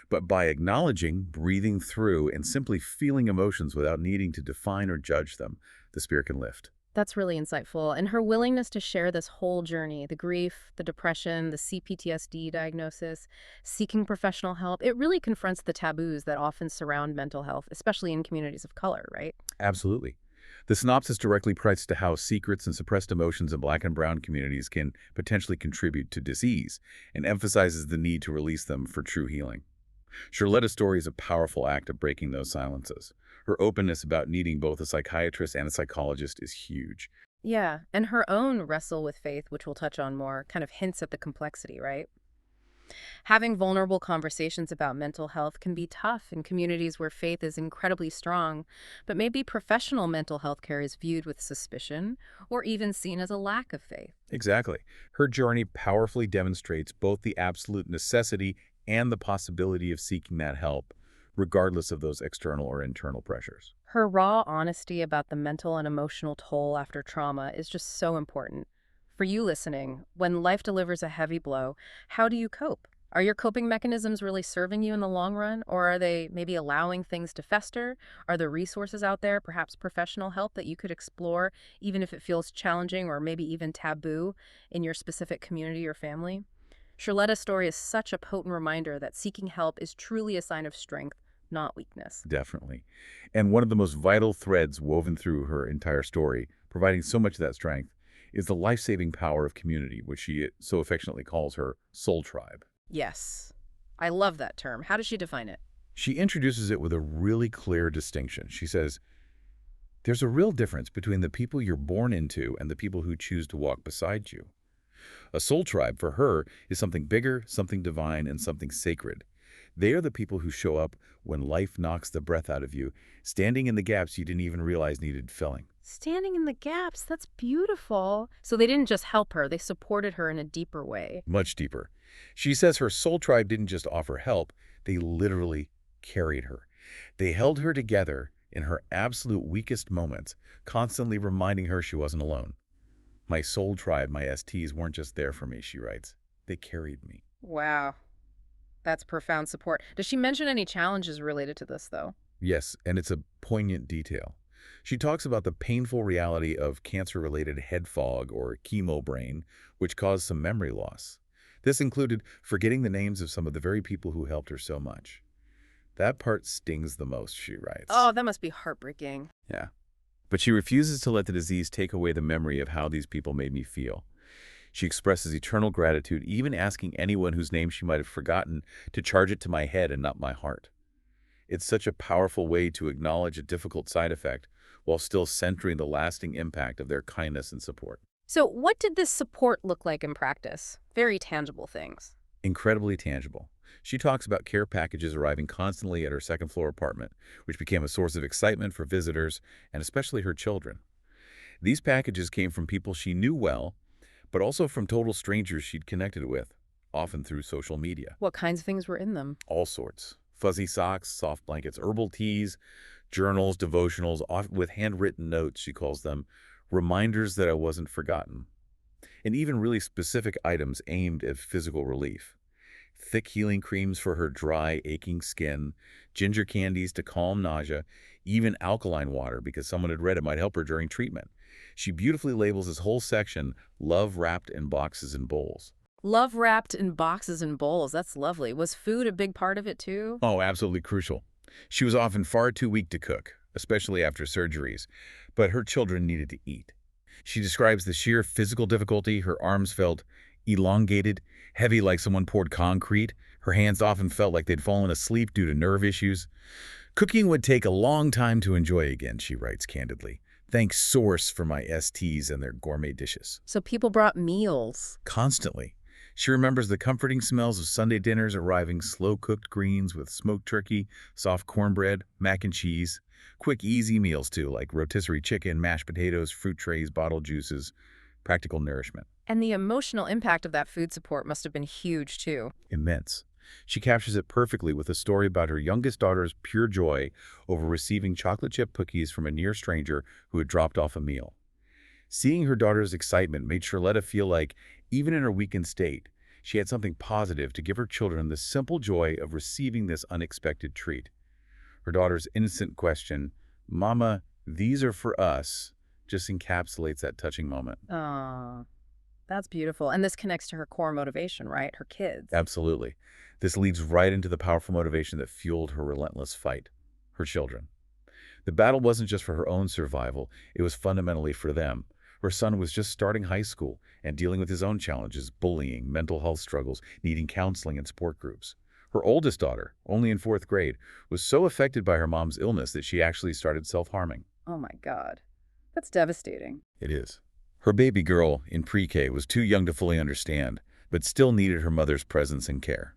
But by acknowledging, breathing through, and simply feeling emotions without needing to define or judge them, the spirit can lift. That's really insightful. And her willingness to share this whole journey, the grief, the depression, the CPTSD diagnosis, seeking professional help, it really confronts the taboos that often surround mental health, especially in communities of color, right? Absolutely. The synopsis directly points to how secrets and suppressed emotions in Black and Brown communities can potentially contribute to disease, and emphasizes the need to release them for true healing. Sherletta's story is a powerful act of breaking those silences. Her openness about needing both a psychiatrist and a psychologist is huge. Yeah, and her own wrestle with faith, which we'll touch on more, kind of hints at the complexity, right? Having vulnerable conversations about mental health can be tough in communities where faith is incredibly strong, but maybe professional mental health care is viewed with suspicion or even seen as a lack of faith. Exactly. Her journey powerfully demonstrates both the absolute necessity and the possibility of seeking that help, regardless of those external or internal pressures. Her raw honesty about the mental and emotional toll after trauma is just so important. For you listening, when life delivers a heavy blow, how do you cope? Are your coping mechanisms really serving you in the long run, or are they maybe allowing things to fester? Are there resources out there, perhaps professional help that you could explore, even if it feels challenging or maybe even taboo in your specific community or family? Charletta's story is such a potent reminder that seeking help is truly a sign of strength, not weakness. Definitely. And one of the most vital threads woven through her entire story, providing so much of that strength, is the life-saving power of community, which she so affectionately calls her soul tribe. Yes. I love that term. How does she define it? She introduces it with a really clear distinction. She says, there's a real difference between the people you're born into and the people who choose to walk beside you. A soul tribe, for her, is something bigger, something divine, and something sacred. They are the people who show up when life knocks the breath out of you, standing in the gaps you didn't even realize needed filling. Standing in the gaps, that's beautiful. So they didn't just help her, they supported her in a deeper way. Much deeper. She says her soul tribe didn't just offer help, they literally carried her. They held her together in her absolute weakest moments, constantly reminding her she wasn't alone. My soul tribe, my STs, weren't just there for me, she writes. They carried me. Wow. That's profound support. Does she mention any challenges related to this, though? Yes, and it's a poignant detail. She talks about the painful reality of cancer-related head fog or chemo brain, which caused some memory loss. This included forgetting the names of some of the very people who helped her so much. That part stings the most, she writes. Oh, that must be heartbreaking. Yeah. But she refuses to let the disease take away the memory of how these people made me feel. She expresses eternal gratitude, even asking anyone whose name she might have forgotten to charge it to my head and not my heart. It's such a powerful way to acknowledge a difficult side effect while still centering the lasting impact of their kindness and support. So what did this support look like in practice? Very tangible things. Incredibly tangible. She talks about care packages arriving constantly at her second-floor apartment, which became a source of excitement for visitors and especially her children. These packages came from people she knew well, but also from total strangers she'd connected with, often through social media. What kinds of things were in them? All sorts. Fuzzy socks, soft blankets, herbal teas, journals, devotionals, with handwritten notes, she calls them, reminders that I wasn't forgotten. And even really specific items aimed at physical relief. Thick healing creams for her dry, aching skin, ginger candies to calm nausea, even alkaline water because someone had read it might help her during treatment. She beautifully labels this whole section, love wrapped in boxes and bowls. Love wrapped in boxes and bowls. That's lovely. Was food a big part of it, too? Oh, absolutely crucial. She was often far too weak to cook, especially after surgeries, but her children needed to eat. She describes the sheer physical difficulty. Her arms felt elongated, heavy like someone poured concrete. Her hands often felt like they'd fallen asleep due to nerve issues. Cooking would take a long time to enjoy again, she writes candidly. Thanks Source for my STs and their gourmet dishes. So people brought meals. Constantly. She remembers the comforting smells of Sunday dinners arriving, slow-cooked greens with smoked turkey, soft cornbread, mac and cheese. Quick, easy meals, too, like rotisserie chicken, mashed potatoes, fruit trays, bottled juices. Practical nourishment. And the emotional impact of that food support must have been huge, too. Immense. She captures it perfectly with a story about her youngest daughter's pure joy over receiving chocolate chip cookies from a near stranger who had dropped off a meal. Seeing her daughter's excitement made Sherletta feel like, even in her weakened state, she had something positive to give her children the simple joy of receiving this unexpected treat. Her daughter's innocent question, "Mama, these are for us," just encapsulates that touching moment. Ah, that's beautiful. And this connects to her core motivation, right? Her kids. Absolutely. This leads right into the powerful motivation that fueled her relentless fight, her children. The battle wasn't just for her own survival, it was fundamentally for them. Her son was just starting high school and dealing with his own challenges, bullying, mental health struggles, needing counseling and support groups. Her oldest daughter, only in 4th grade, was so affected by her mom's illness that she actually started self-harming. Oh my God. That's devastating. It is. Her baby girl, in pre-K, was too young to fully understand, but still needed her mother's presence and care.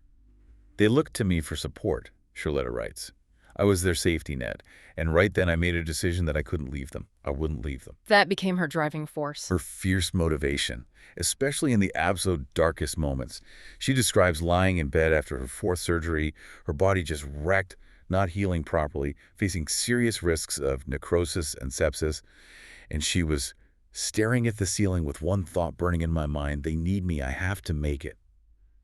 They looked to me for support, Sherletta writes. I was their safety net, and right then I made a decision that I couldn't leave them. I wouldn't leave them. That became her driving force. Her fierce motivation, especially in the absolute darkest moments. She describes lying in bed after her 4th surgery, her body just wrecked, not healing properly, facing serious risks of necrosis and sepsis, and she was staring at the ceiling with one thought burning in my mind: they need me, I have to make it.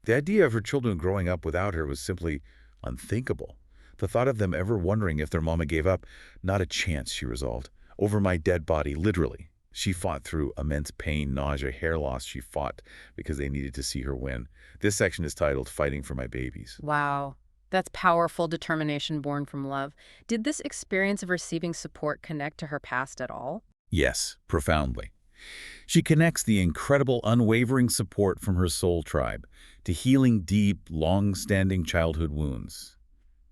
The idea of her children growing up without her was simply unthinkable. The thought of them ever wondering if their mama gave up, not a chance, she resolved. Over my dead body, literally. She fought through immense pain, nausea, hair loss. She fought because they needed to see her win. This section is titled Fighting for My Babies. Wow. That's powerful determination born from love. Did this experience of receiving support connect to her past at all? Yes, profoundly. She connects the incredible, unwavering support from her soul tribe to healing deep, long-standing childhood wounds.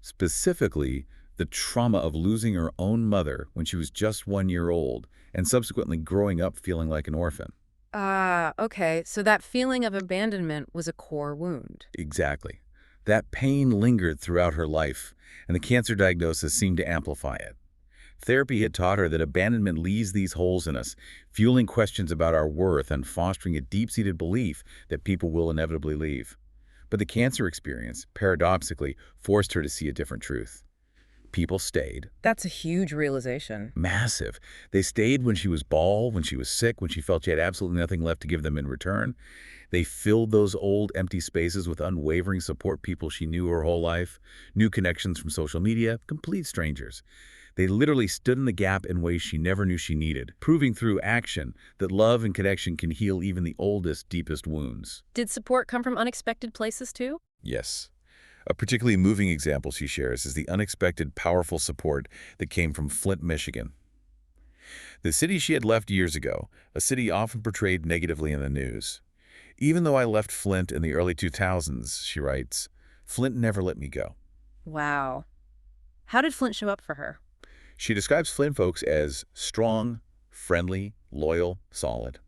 Specifically, the trauma of losing her own mother when she was just 1 year old and subsequently growing up feeling like an orphan. Ah, okay. So that feeling of abandonment was a core wound. Exactly. That pain lingered throughout her life, and the cancer diagnosis seemed to amplify it. Therapy had taught her that abandonment leaves these holes in us, fueling questions about our worth and fostering a deep-seated belief that people will inevitably leave. But the cancer experience, paradoxically, forced her to see a different truth. People stayed. That's a huge realization. Massive. They stayed when she was bald, when she was sick, when she felt she had absolutely nothing left to give them in return. They filled those old, empty spaces with unwavering support, people she knew her whole life, new connections from social media, complete strangers. They literally stood in the gap in ways she never knew she needed, proving through action that love and connection can heal even the oldest, deepest wounds. Did support come from unexpected places too? Yes. A particularly moving example she shares is the unexpected, powerful support that came from Flint, Michigan. The city she had left years ago, a city often portrayed negatively in the news. Even though I left Flint in the early 2000s, she writes, Flint never let me go. Wow. How did Flint show up for her? She describes Flint folks as strong, friendly, loyal, solid.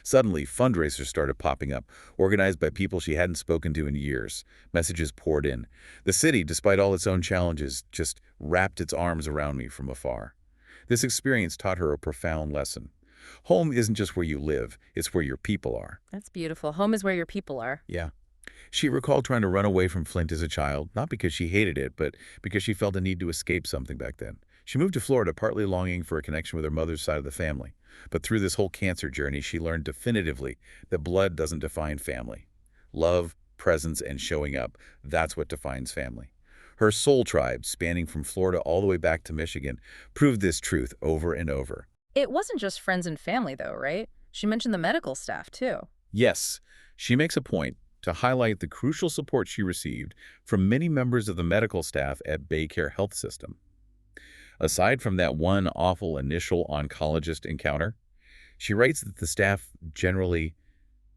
Suddenly, fundraisers started popping up, organized by people she hadn't spoken to in years. Messages poured in. The city, despite all its own challenges, just wrapped its arms around me from afar. This experience taught her a profound lesson. Home isn't just where you live, it's where your people are. That's beautiful. Home is where your people are. Yeah. She recalled trying to run away from Flint as a child, not because she hated it, but because she felt a need to escape something back then. She moved to Florida partly longing for a connection with her mother's side of the family. But through this whole cancer journey, she learned definitively that blood doesn't define family. Love, presence, and showing up, that's what defines family. Her soul tribe, spanning from Florida all the way back to Michigan, proved this truth over and over. It wasn't just friends and family, though, right? She mentioned the medical staff, too. Yes, she makes a point to highlight the crucial support she received from many members of the medical staff at Baycare Health System. Aside from that one awful initial oncologist encounter, she writes that the staff generally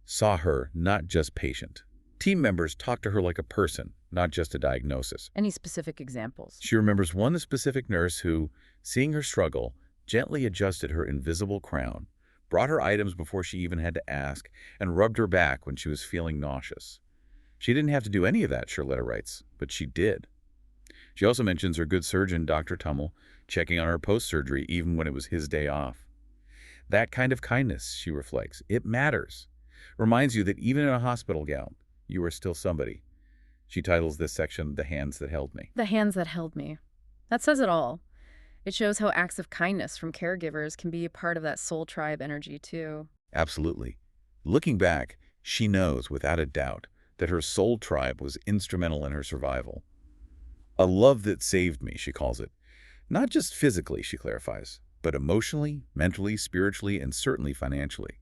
saw her not just patient. Team members talked to her like a person, not just a diagnosis. Any specific examples? She remembers one specific nurse who, seeing her struggle, gently adjusted her invisible crown, brought her items before she even had to ask, and rubbed her back when she was feeling nauseous. She didn't have to do any of that, Sherletta writes, but she did. She also mentions her good surgeon, Dr. Tummel, checking on her post-surgery even when it was his day off. That kind of kindness, she reflects, it matters. Reminds you that even in a hospital gown, you are still somebody. She titles this section, The Hands That Held Me. The hands that held me. That says it all. It shows how acts of kindness from caregivers can be a part of that soul tribe energy, too. Absolutely. Looking back, she knows without a doubt that her soul tribe was instrumental in her survival. A love that saved me, she calls it. Not just physically, she clarifies, but emotionally, mentally, spiritually, and certainly financially.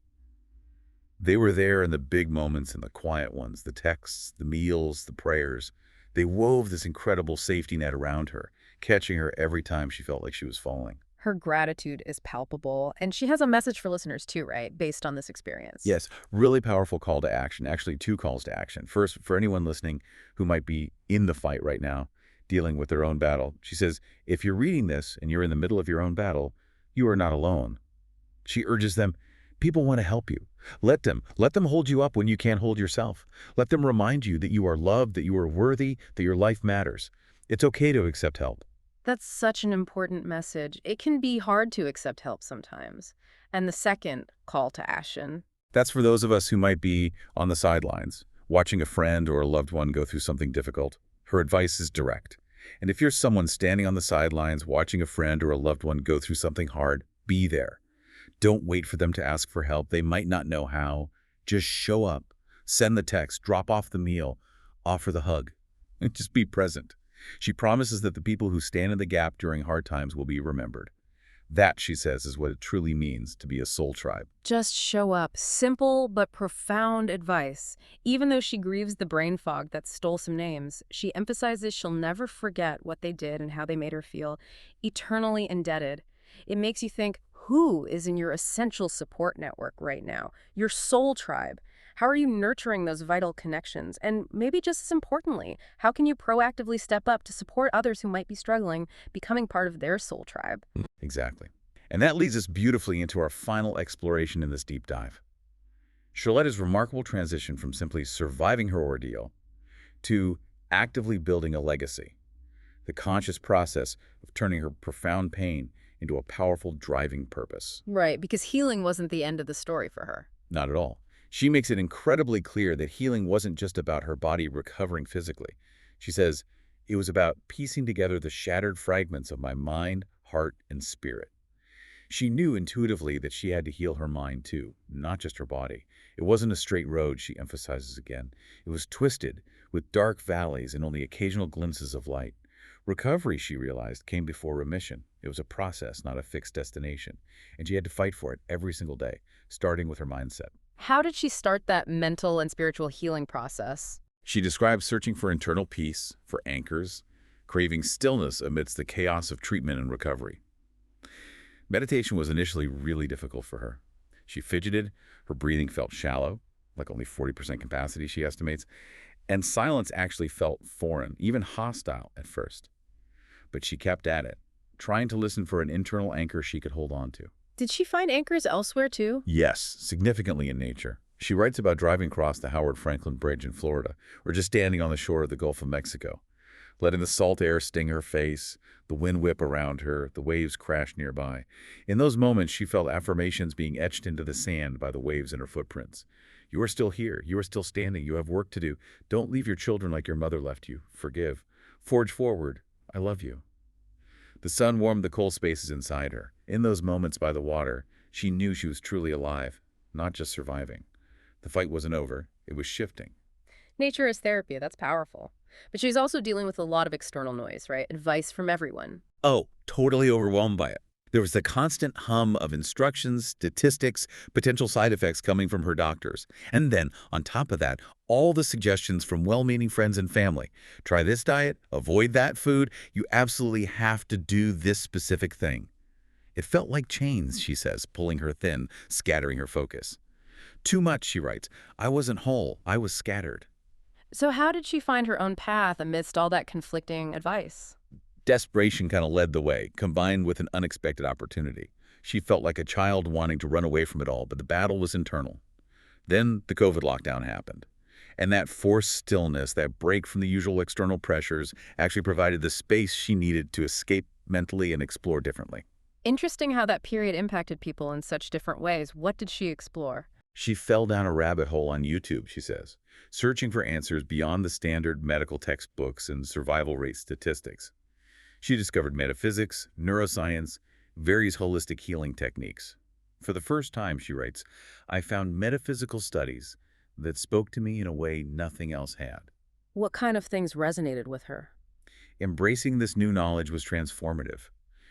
They were there in the big moments and the quiet ones, the texts, the meals, the prayers. They wove this incredible safety net around her, catching her every time she felt like she was falling. Her gratitude is palpable, and she has a message for listeners too, right, based on this experience? Yes, really powerful call to action, actually 2 calls to action. First, for anyone listening who might be in the fight right now, dealing with their own battle. She says, if you're reading this and you're in the middle of your own battle, you are not alone. She urges them, people want to help you. Let them hold you up when you can't hold yourself. Let them remind you that you are loved, that you are worthy, that your life matters. It's okay to accept help. That's such an important message. It can be hard to accept help sometimes. And the second call to action. That's for those of us who might be on the sidelines, watching a friend or a loved one go through something difficult. Her advice is direct. And if you're someone standing on the sidelines, watching a friend or a loved one go through something hard, be there. Don't wait for them to ask for help. They might not know how. Just show up. Send the text, drop off the meal, offer the hug. Just be present. She promises that the people who stand in the gap during hard times will be remembered. That, she says, is what it truly means to be a soul tribe. Just show up. Simple but profound advice. Even though she grieves the brain fog that stole some names, she emphasizes she'll never forget what they did and how they made her feel eternally indebted. It makes you think, who is in your essential support network right now? Your soul tribe. How are you nurturing those vital connections? And maybe just as importantly, how can you proactively step up to support others who might be struggling, becoming part of their soul tribe? Exactly. And that leads us beautifully into our final exploration in this deep dive. Sherletta's remarkable transition from simply surviving her ordeal to actively building a legacy, the conscious process of turning her profound pain into a powerful driving purpose. Right, because healing wasn't the end of the story for her. Not at all. She makes it incredibly clear that healing wasn't just about her body recovering physically. She says, it was about piecing together the shattered fragments of my mind, heart, and spirit. She knew intuitively that she had to heal her mind too, not just her body. It wasn't a straight road, she emphasizes again. It was twisted, with dark valleys and only occasional glimpses of light. Recovery, she realized, came before remission. It was a process, not a fixed destination, and she had to fight for it every single day, starting with her mindset. How did she start that mental and spiritual healing process? She describes searching for internal peace, for anchors, craving stillness amidst the chaos of treatment and recovery. Meditation was initially really difficult for her. She fidgeted, her breathing felt shallow, like only 40% capacity, she estimates, and silence actually felt foreign, even hostile at first. But she kept at it, trying to listen for an internal anchor she could hold on to. Did she find anchors elsewhere too? Yes, significantly in nature. She writes about driving across the Howard Franklin Bridge in Florida, or just standing on the shore of the Gulf of Mexico, letting the salt air sting her face, the wind whip around her, the waves crash nearby. In those moments, she felt affirmations being etched into the sand by the waves in her footprints. You are still here. You are still standing. You have work to do. Don't leave your children like your mother left you. Forgive. Forge forward. I love you. The sun warmed the cold spaces inside her. In those moments by the water, she knew she was truly alive, not just surviving. The fight wasn't over. It was shifting. Nature is therapy. That's powerful. But she's also dealing with a lot of external noise, right? Advice from everyone. Oh, totally overwhelmed by it. There was the constant hum of instructions, statistics, potential side effects coming from her doctors. And then, on top of that, all the suggestions from well-meaning friends and family. Try this diet, avoid that food, you absolutely have to do this specific thing. It felt like chains, she says, pulling her thin, scattering her focus. Too much, she writes. I wasn't whole. I was scattered. So how did she find her own path amidst all that conflicting advice? Desperation kind of led the way, combined with an unexpected opportunity. She felt like a child wanting to run away from it all, but the battle was internal. Then the COVID lockdown happened. And that forced stillness, that break from the usual external pressures, actually provided the space she needed to escape mentally and explore differently. Interesting how that period impacted people in such different ways. What did she explore? She fell down a rabbit hole on YouTube, she says, searching for answers beyond the standard medical textbooks and survival rate statistics. She discovered metaphysics, neuroscience, various holistic healing techniques. For the first time, she writes, I found metaphysical studies that spoke to me in a way nothing else had. What kind of things resonated with her? Embracing this new knowledge was transformative.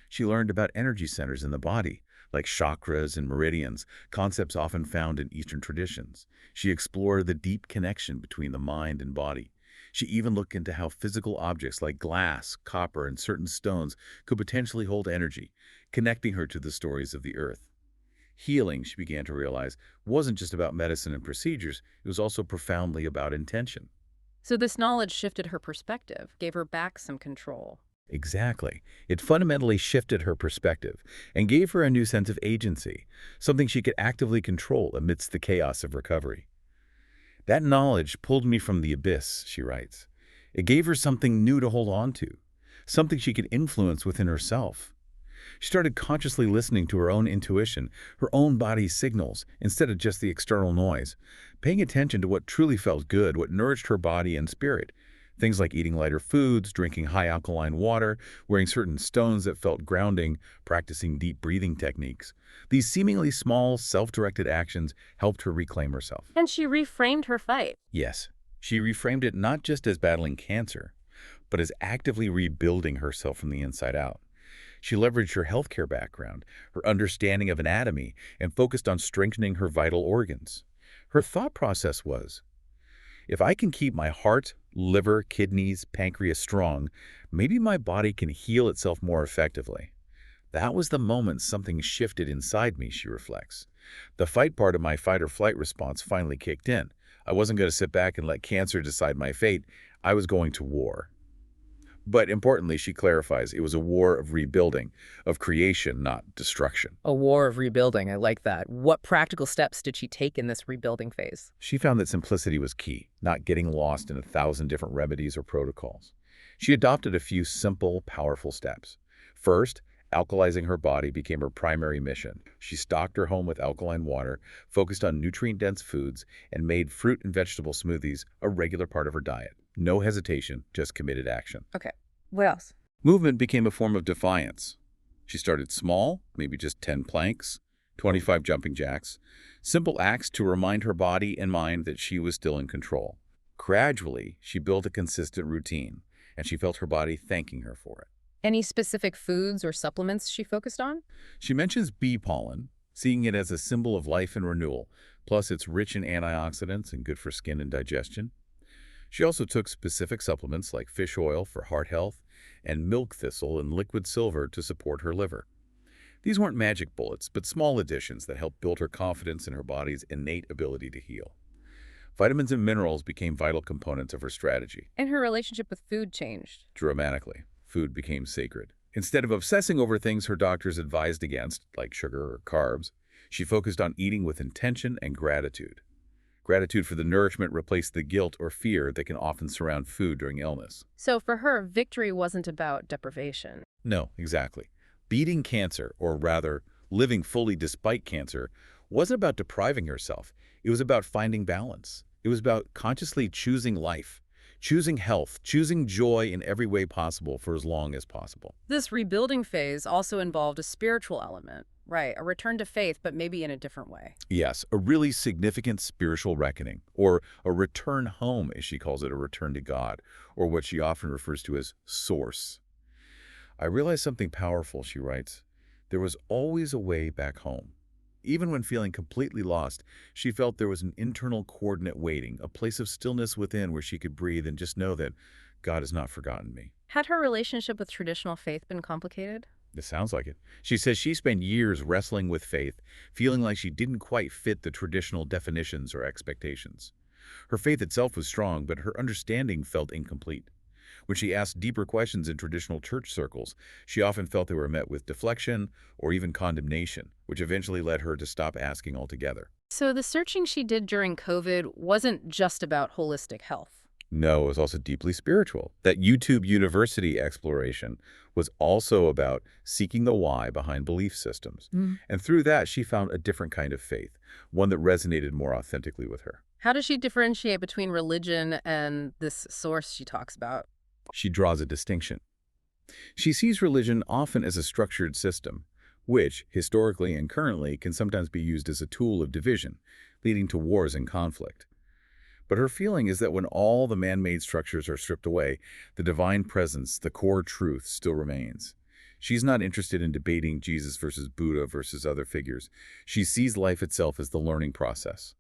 She learned about energy centers in the body, like chakras and meridians, concepts often found in Eastern traditions. She explored the deep connection between the mind and body. She even looked into how physical objects like glass, copper, and certain stones could potentially hold energy, connecting her to the stories of the earth. Healing, she began to realize, wasn't just about medicine and procedures, it was also profoundly about intention. So this knowledge shifted her perspective, gave her back some control. Exactly. It fundamentally shifted her perspective and gave her a new sense of agency, something she could actively control amidst the chaos of recovery. That knowledge pulled me from the abyss, she writes. It gave her something new to hold on to, something she could influence within herself. She started consciously listening to her own intuition, her own body's signals, instead of just the external noise, paying attention to what truly felt good, what nourished her body and spirit. Things like eating lighter foods, drinking high alkaline water, wearing certain stones that felt grounding, practicing deep breathing techniques. These seemingly small, self-directed actions helped her reclaim herself. And she reframed her fight. Yes, she reframed it not just as battling cancer, but as actively rebuilding herself from the inside out. She leveraged her healthcare background, her understanding of anatomy, and focused on strengthening her vital organs. Her thought process was, if I can keep my heart, liver, kidneys, pancreas strong, maybe my body can heal itself more effectively. That was the moment something shifted inside me, she reflects. The fight part of my fight-or-flight response finally kicked in. I wasn't going to sit back and let cancer decide my fate. I was going to war. But importantly, she clarifies, it was a war of rebuilding, of creation, not destruction. A war of rebuilding. I like that. What practical steps did she take in this rebuilding phase? She found that simplicity was key, not getting lost in 1,000 different remedies or protocols. She adopted a few simple, powerful steps. First, alkalizing her body became her primary mission. She stocked her home with alkaline water, focused on nutrient-dense foods, and made fruit and vegetable smoothies a regular part of her diet. No hesitation, just committed action. Okay. What else? Movement became a form of defiance. She started small, maybe just 10 planks, 25 jumping jacks, simple acts to remind her body and mind that she was still in control. Gradually, she built a consistent routine, and she felt her body thanking her for it. Any specific foods or supplements she focused on? She mentions bee pollen, seeing it as a symbol of life and renewal, plus it's rich in antioxidants and good for skin and digestion. She also took specific supplements like fish oil for heart health and milk thistle and liquid silver to support her liver. These weren't magic bullets, but small additions that helped build her confidence in her body's innate ability to heal. Vitamins and minerals became vital components of her strategy. And her relationship with food changed. Dramatically, food became sacred. Instead of obsessing over things her doctors advised against, like sugar or carbs, she focused on eating with intention and gratitude. Gratitude for the nourishment replaced the guilt or fear that can often surround food during illness. So for her, victory wasn't about deprivation. No, exactly. Beating cancer, or rather, living fully despite cancer, wasn't about depriving herself. It was about finding balance. It was about consciously choosing life, choosing health, choosing joy in every way possible for as long as possible. This rebuilding phase also involved a spiritual element. Right, a return to faith, but maybe in a different way. Yes, a really significant spiritual reckoning, or a return home, as she calls it, a return to God, or what she often refers to as source. I realized something powerful, she writes. There was always a way back home. Even when feeling completely lost, she felt there was an internal coordinate waiting, a place of stillness within where she could breathe and just know that God has not forgotten me. Had her relationship with traditional faith been complicated? It sounds like it. She says she spent years wrestling with faith, feeling like she didn't quite fit the traditional definitions or expectations. Her faith itself was strong, but her understanding felt incomplete. When she asked deeper questions in traditional church circles, she often felt they were met with deflection or even condemnation, which eventually led her to stop asking altogether. So the searching she did during COVID wasn't just about holistic health. No, it was also deeply spiritual. That YouTube University exploration was also about seeking the why behind belief systems. And through that, she found a different kind of faith, one that resonated more authentically with her. How does she differentiate between religion and this source she talks about? She draws a distinction. She sees religion often as a structured system, which, historically and currently, can sometimes be used as a tool of division, leading to wars and conflict. But her feeling is that when all the man-made structures are stripped away, the divine presence, the core truth, still remains. She's not interested in debating Jesus versus Buddha versus other figures. She sees life itself as the learning process.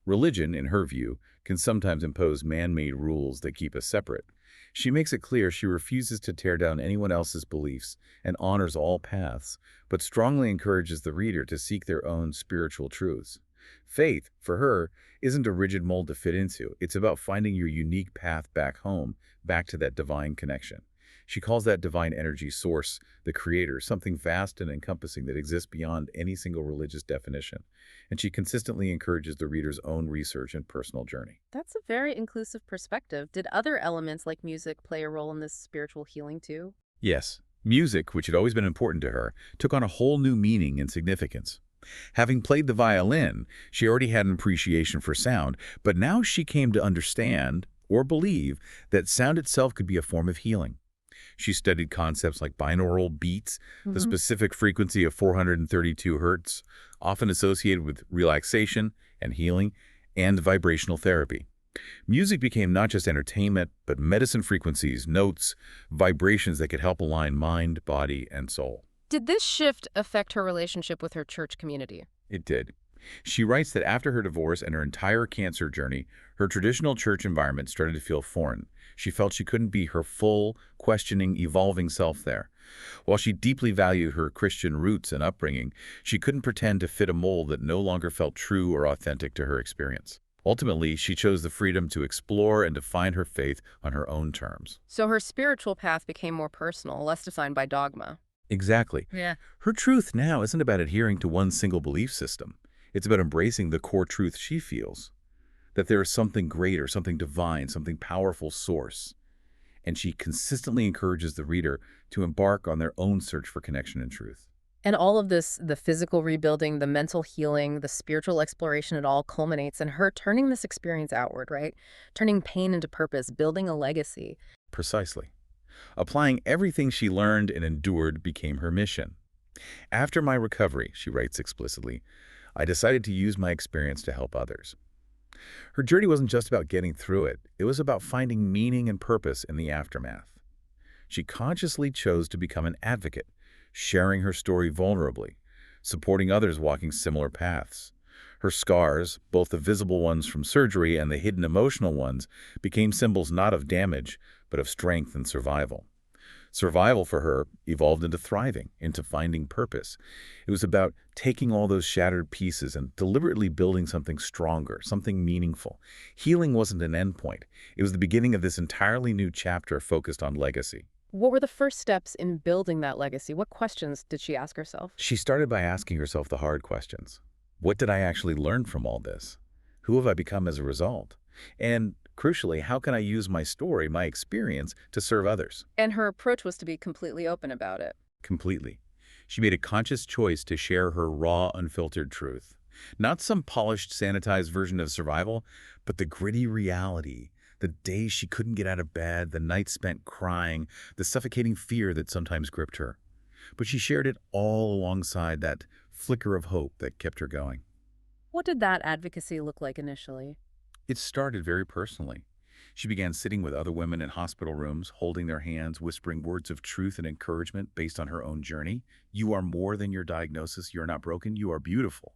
Religion, in her view, can sometimes impose man-made rules that keep us separate. She makes it clear she refuses to tear down anyone else's beliefs and honors all paths, but strongly encourages the reader to seek their own spiritual truths. Faith, for her, isn't a rigid mold to fit into. It's about finding your unique path back home, back to that divine connection. She calls that divine energy source, the creator, something vast and encompassing that exists beyond any single religious definition. And she consistently encourages the reader's own research and personal journey. That's a very inclusive perspective. Did other elements like music play a role in this spiritual healing too? Yes, music, which had always been important to her, took on a whole new meaning and significance. Having played the violin, she already had an appreciation for sound, but now she came to understand, or believe that sound itself could be a form of healing. She studied concepts like binaural beats, the specific frequency of 432 hertz, often associated with relaxation and healing, and vibrational therapy. Music became not just entertainment, but medicine frequencies, notes, vibrations that could help align mind, body, and soul. Did this shift affect her relationship with her church community? It did. She writes that after her divorce and her entire cancer journey, her traditional church environment started to feel foreign. She felt she couldn't be her full, questioning, evolving self there. While she deeply valued her Christian roots and upbringing, she couldn't pretend to fit a mold that no longer felt true or authentic to her experience. Ultimately, she chose the freedom to explore and define her faith on her own terms. So her spiritual path became more personal, less defined by dogma. Exactly. Yeah. Her truth now isn't about adhering to one single belief system. It's about embracing the core truth she feels, that there is something greater, something divine, something powerful source. And she consistently encourages the reader to embark on their own search for connection and truth. And all of this, the physical rebuilding, the mental healing, the spiritual exploration, it all culminates in her turning this experience outward, right? Turning pain into purpose, building a legacy. Precisely. Applying everything she learned and endured became her mission. After my recovery, she writes explicitly, I decided to use my experience to help others. Her journey wasn't just about getting through it. It was about finding meaning and purpose in the aftermath. She consciously chose to become an advocate, sharing her story vulnerably, supporting others walking similar paths. Her scars, both the visible ones from surgery and the hidden emotional ones, became symbols not of damage, but of strength and survival. Survival for her evolved into thriving, into finding purpose. It was about taking all those shattered pieces and deliberately building something stronger, something meaningful. Healing wasn't an endpoint. It was the beginning of this entirely new chapter focused on legacy. What were the first steps in building that legacy? What questions did she ask herself? She started by asking herself the hard questions. What did I actually learn from all this? Who have I become as a result? And crucially, how can I use my story, my experience, to serve others? And her approach was to be completely open about it. Completely. She made a conscious choice to share her raw, unfiltered truth. Not some polished, sanitized version of survival, but the gritty reality. The days she couldn't get out of bed, the nights spent crying, the suffocating fear that sometimes gripped her. But she shared it all alongside that flicker of hope that kept her going. What did that advocacy look like initially? It started very personally. She began sitting with other women in hospital rooms, holding their hands, whispering words of truth and encouragement based on her own journey. You are more than your diagnosis. You're not broken. You are beautiful.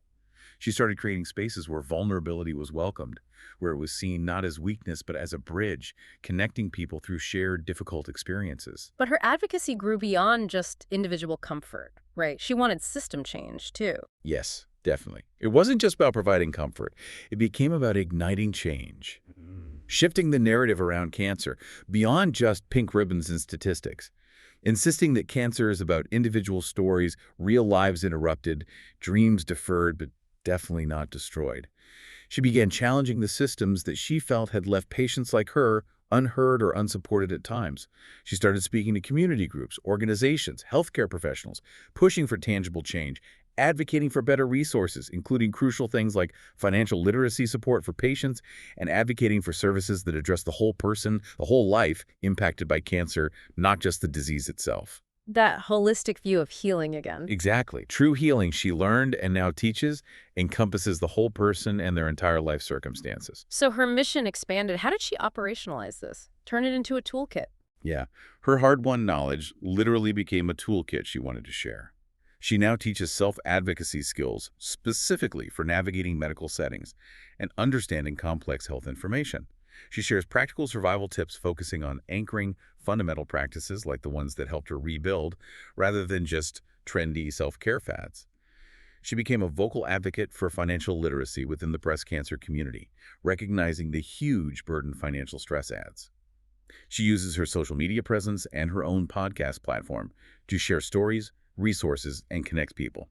She started creating spaces where vulnerability was welcomed, where it was seen not as weakness but as a bridge, connecting people through shared difficult experiences. But her advocacy grew beyond just individual comfort, right? She wanted system change, too. Yes, definitely. It wasn't just about providing comfort. It became about igniting change, shifting the narrative around cancer beyond just pink ribbons and statistics, insisting that cancer is about individual stories, real lives interrupted, dreams deferred, but definitely not destroyed. She began challenging the systems that she felt had left patients like her unheard or unsupported at times. She started speaking to community groups, organizations, healthcare professionals, pushing for tangible change, advocating for better resources, including crucial things like financial literacy support for patients, and advocating for services that address the whole person, the whole life impacted by cancer, not just the disease itself. That holistic view of healing again. Exactly. True healing, she learned and now teaches, encompasses the whole person and their entire life circumstances. So her mission expanded. How did she operationalize this? Turn it into a toolkit? Yeah, her hard-won knowledge literally became a toolkit she wanted to share. She now teaches self-advocacy skills specifically for navigating medical settings and understanding complex health information. She shares practical survival tips focusing on anchoring fundamental practices like the ones that helped her rebuild, rather than just trendy self-care fads. She became a vocal advocate for financial literacy within the breast cancer community, recognizing the huge burden financial stress adds. She uses her social media presence and her own podcast platform to share stories, resources, and connect people.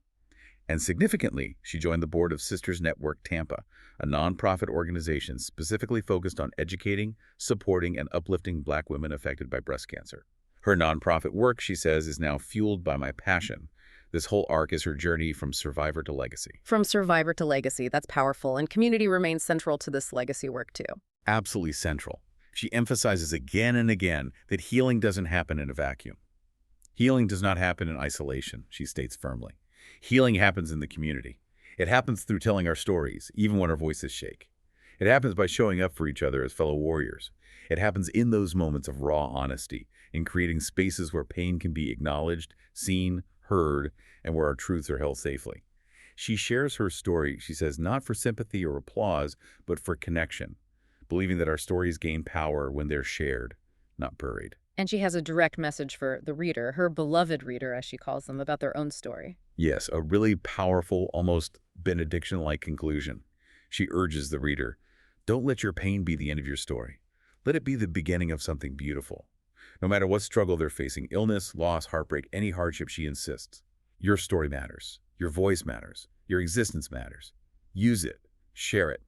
And significantly, she joined the board of Sisters Network Tampa, a nonprofit organization specifically focused on educating, supporting, and uplifting Black women affected by breast cancer. Her nonprofit work, she says, is now fueled by my passion. This whole arc is her journey from survivor to legacy. From survivor to legacy, that's powerful, and community remains central to this legacy work too. Absolutely central. She emphasizes again and again that healing doesn't happen in a vacuum. Healing does not happen in isolation, she states firmly. Healing happens in the community. It happens through telling our stories, even when our voices shake. It happens by showing up for each other as fellow warriors. It happens in those moments of raw honesty, in creating spaces where pain can be acknowledged, seen, heard, and where our truths are held safely. She shares her story, she says, not for sympathy or applause, but for connection, believing that our stories gain power when they're shared, not buried. And she has a direct message for the reader, her beloved reader, as she calls them, about their own story. Yes, a really powerful, almost benediction-like conclusion. She urges the reader, don't let your pain be the end of your story. Let it be the beginning of something beautiful. No matter what struggle they're facing, illness, loss, heartbreak, any hardship, she insists. Your story matters. Your voice matters. Your existence matters. Use it. Share it.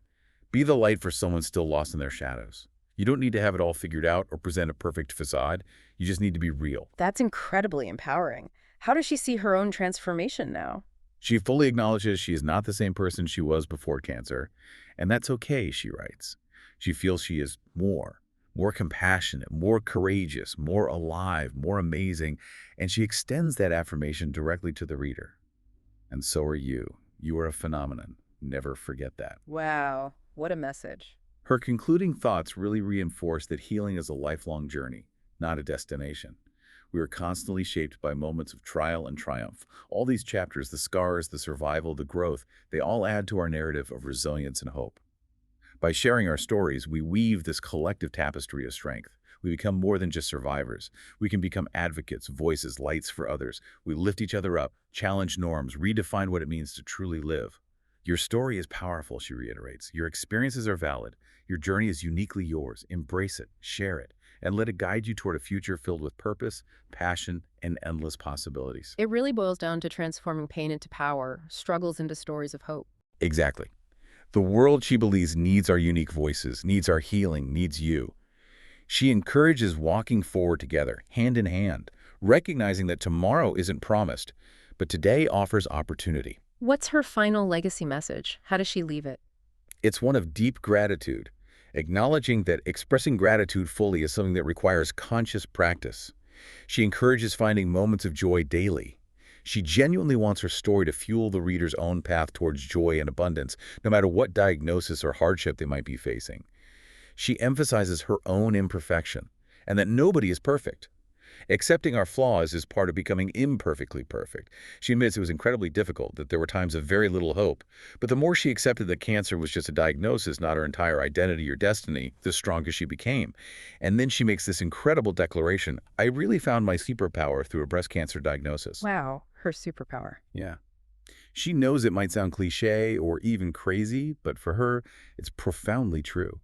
Be the light for someone still lost in their shadows. You don't need to have it all figured out or present a perfect facade. You just need to be real. That's incredibly empowering. How does she see her own transformation now? She fully acknowledges she is not the same person she was before cancer, and that's okay, she writes. She feels she is more compassionate, more courageous, more alive, more amazing, and she extends that affirmation directly to the reader. And so are you. You are a phenomenon. Never forget that. Wow, what a message. Her concluding thoughts really reinforce that healing is a lifelong journey, not a destination. We are constantly shaped by moments of trial and triumph. All these chapters, the scars, the survival, the growth, they all add to our narrative of resilience and hope. By sharing our stories, we weave this collective tapestry of strength. We become more than just survivors. We can become advocates, voices, lights for others. We lift each other up, challenge norms, redefine what it means to truly live. Your story is powerful, she reiterates. Your experiences are valid. Your journey is uniquely yours. Embrace it, share it, and let it guide you toward a future filled with purpose, passion, and endless possibilities. It really boils down to transforming pain into power, struggles into stories of hope. Exactly. The world, she believes, needs our unique voices, needs our healing, needs you. She encourages walking forward together, hand in hand, recognizing that tomorrow isn't promised, but today offers opportunity. What's her final legacy message? How does she leave it? It's one of deep gratitude, acknowledging that expressing gratitude fully is something that requires conscious practice. She encourages finding moments of joy daily. She genuinely wants her story to fuel the reader's own path towards joy and abundance, no matter what diagnosis or hardship they might be facing. She emphasizes her own imperfection, and that nobody is perfect. Accepting our flaws is part of becoming imperfectly perfect. She admits it was incredibly difficult, that there were times of very little hope. But the more she accepted that cancer was just a diagnosis, not her entire identity or destiny, the stronger she became. And then she makes this incredible declaration, I really found my superpower through a breast cancer diagnosis. Wow, her superpower. Yeah. She knows it might sound cliche or even crazy, but for her, it's profoundly true.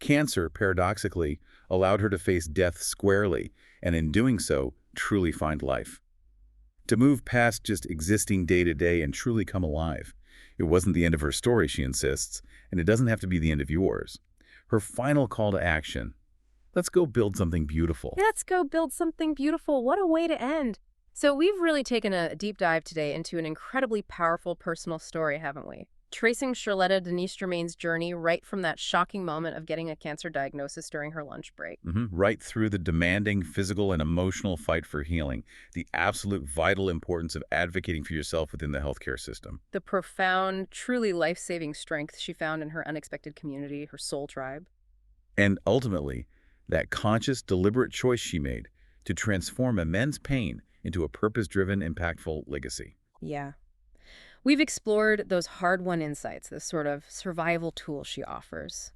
Cancer, paradoxically, allowed her to face death squarely, and in doing so, truly find life. To move past just existing day to day and truly come alive. It wasn't the end of her story, she insists, and it doesn't have to be the end of yours. Her final call to action, let's go build something beautiful. Let's go build something beautiful. What a way to end. So we've really taken a deep dive today into an incredibly powerful personal story, haven't we? Tracing Sherletta Denise Germain's journey right from that shocking moment of getting a cancer diagnosis during her lunch break. Right through the demanding physical and emotional fight for healing, the absolute vital importance of advocating for yourself within the healthcare system. The profound, truly life-saving strength she found in her unexpected community, her soul tribe. And ultimately, that conscious, deliberate choice she made to transform immense pain into a purpose-driven, impactful legacy. Yeah. We've explored those hard-won insights, this sort of survival tool she offers.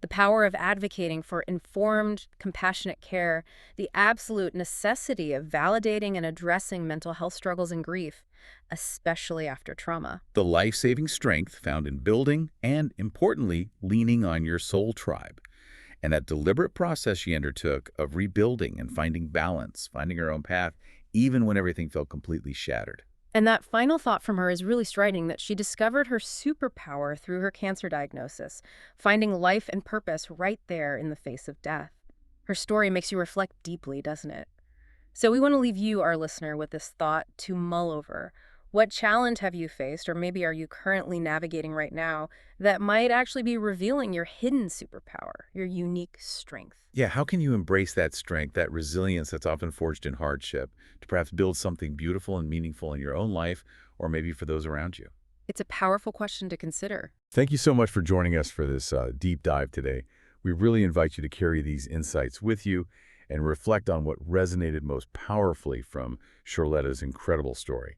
The power of advocating for informed, compassionate care, the absolute necessity of validating and addressing mental health struggles and grief, especially after trauma. The life-saving strength found in building and, importantly, leaning on your soul tribe. And that deliberate process she undertook of rebuilding and finding balance, finding her own path, even when everything felt completely shattered. And that final thought from her is really striking, that she discovered her superpower through her cancer diagnosis, finding life and purpose right there in the face of death. Her story makes you reflect deeply, doesn't it? So we want to leave you, our listener, with this thought to mull over. What challenge have you faced, or maybe are you currently navigating right now, that might actually be revealing your hidden superpower, your unique strength? Yeah, how can you embrace that strength, that resilience that's often forged in hardship, to perhaps build something beautiful and meaningful in your own life, or maybe for those around you? It's a powerful question to consider. Thank you so much for joining us for this deep dive today. We really invite you to carry these insights with you and reflect on what resonated most powerfully from Sherletta's incredible story.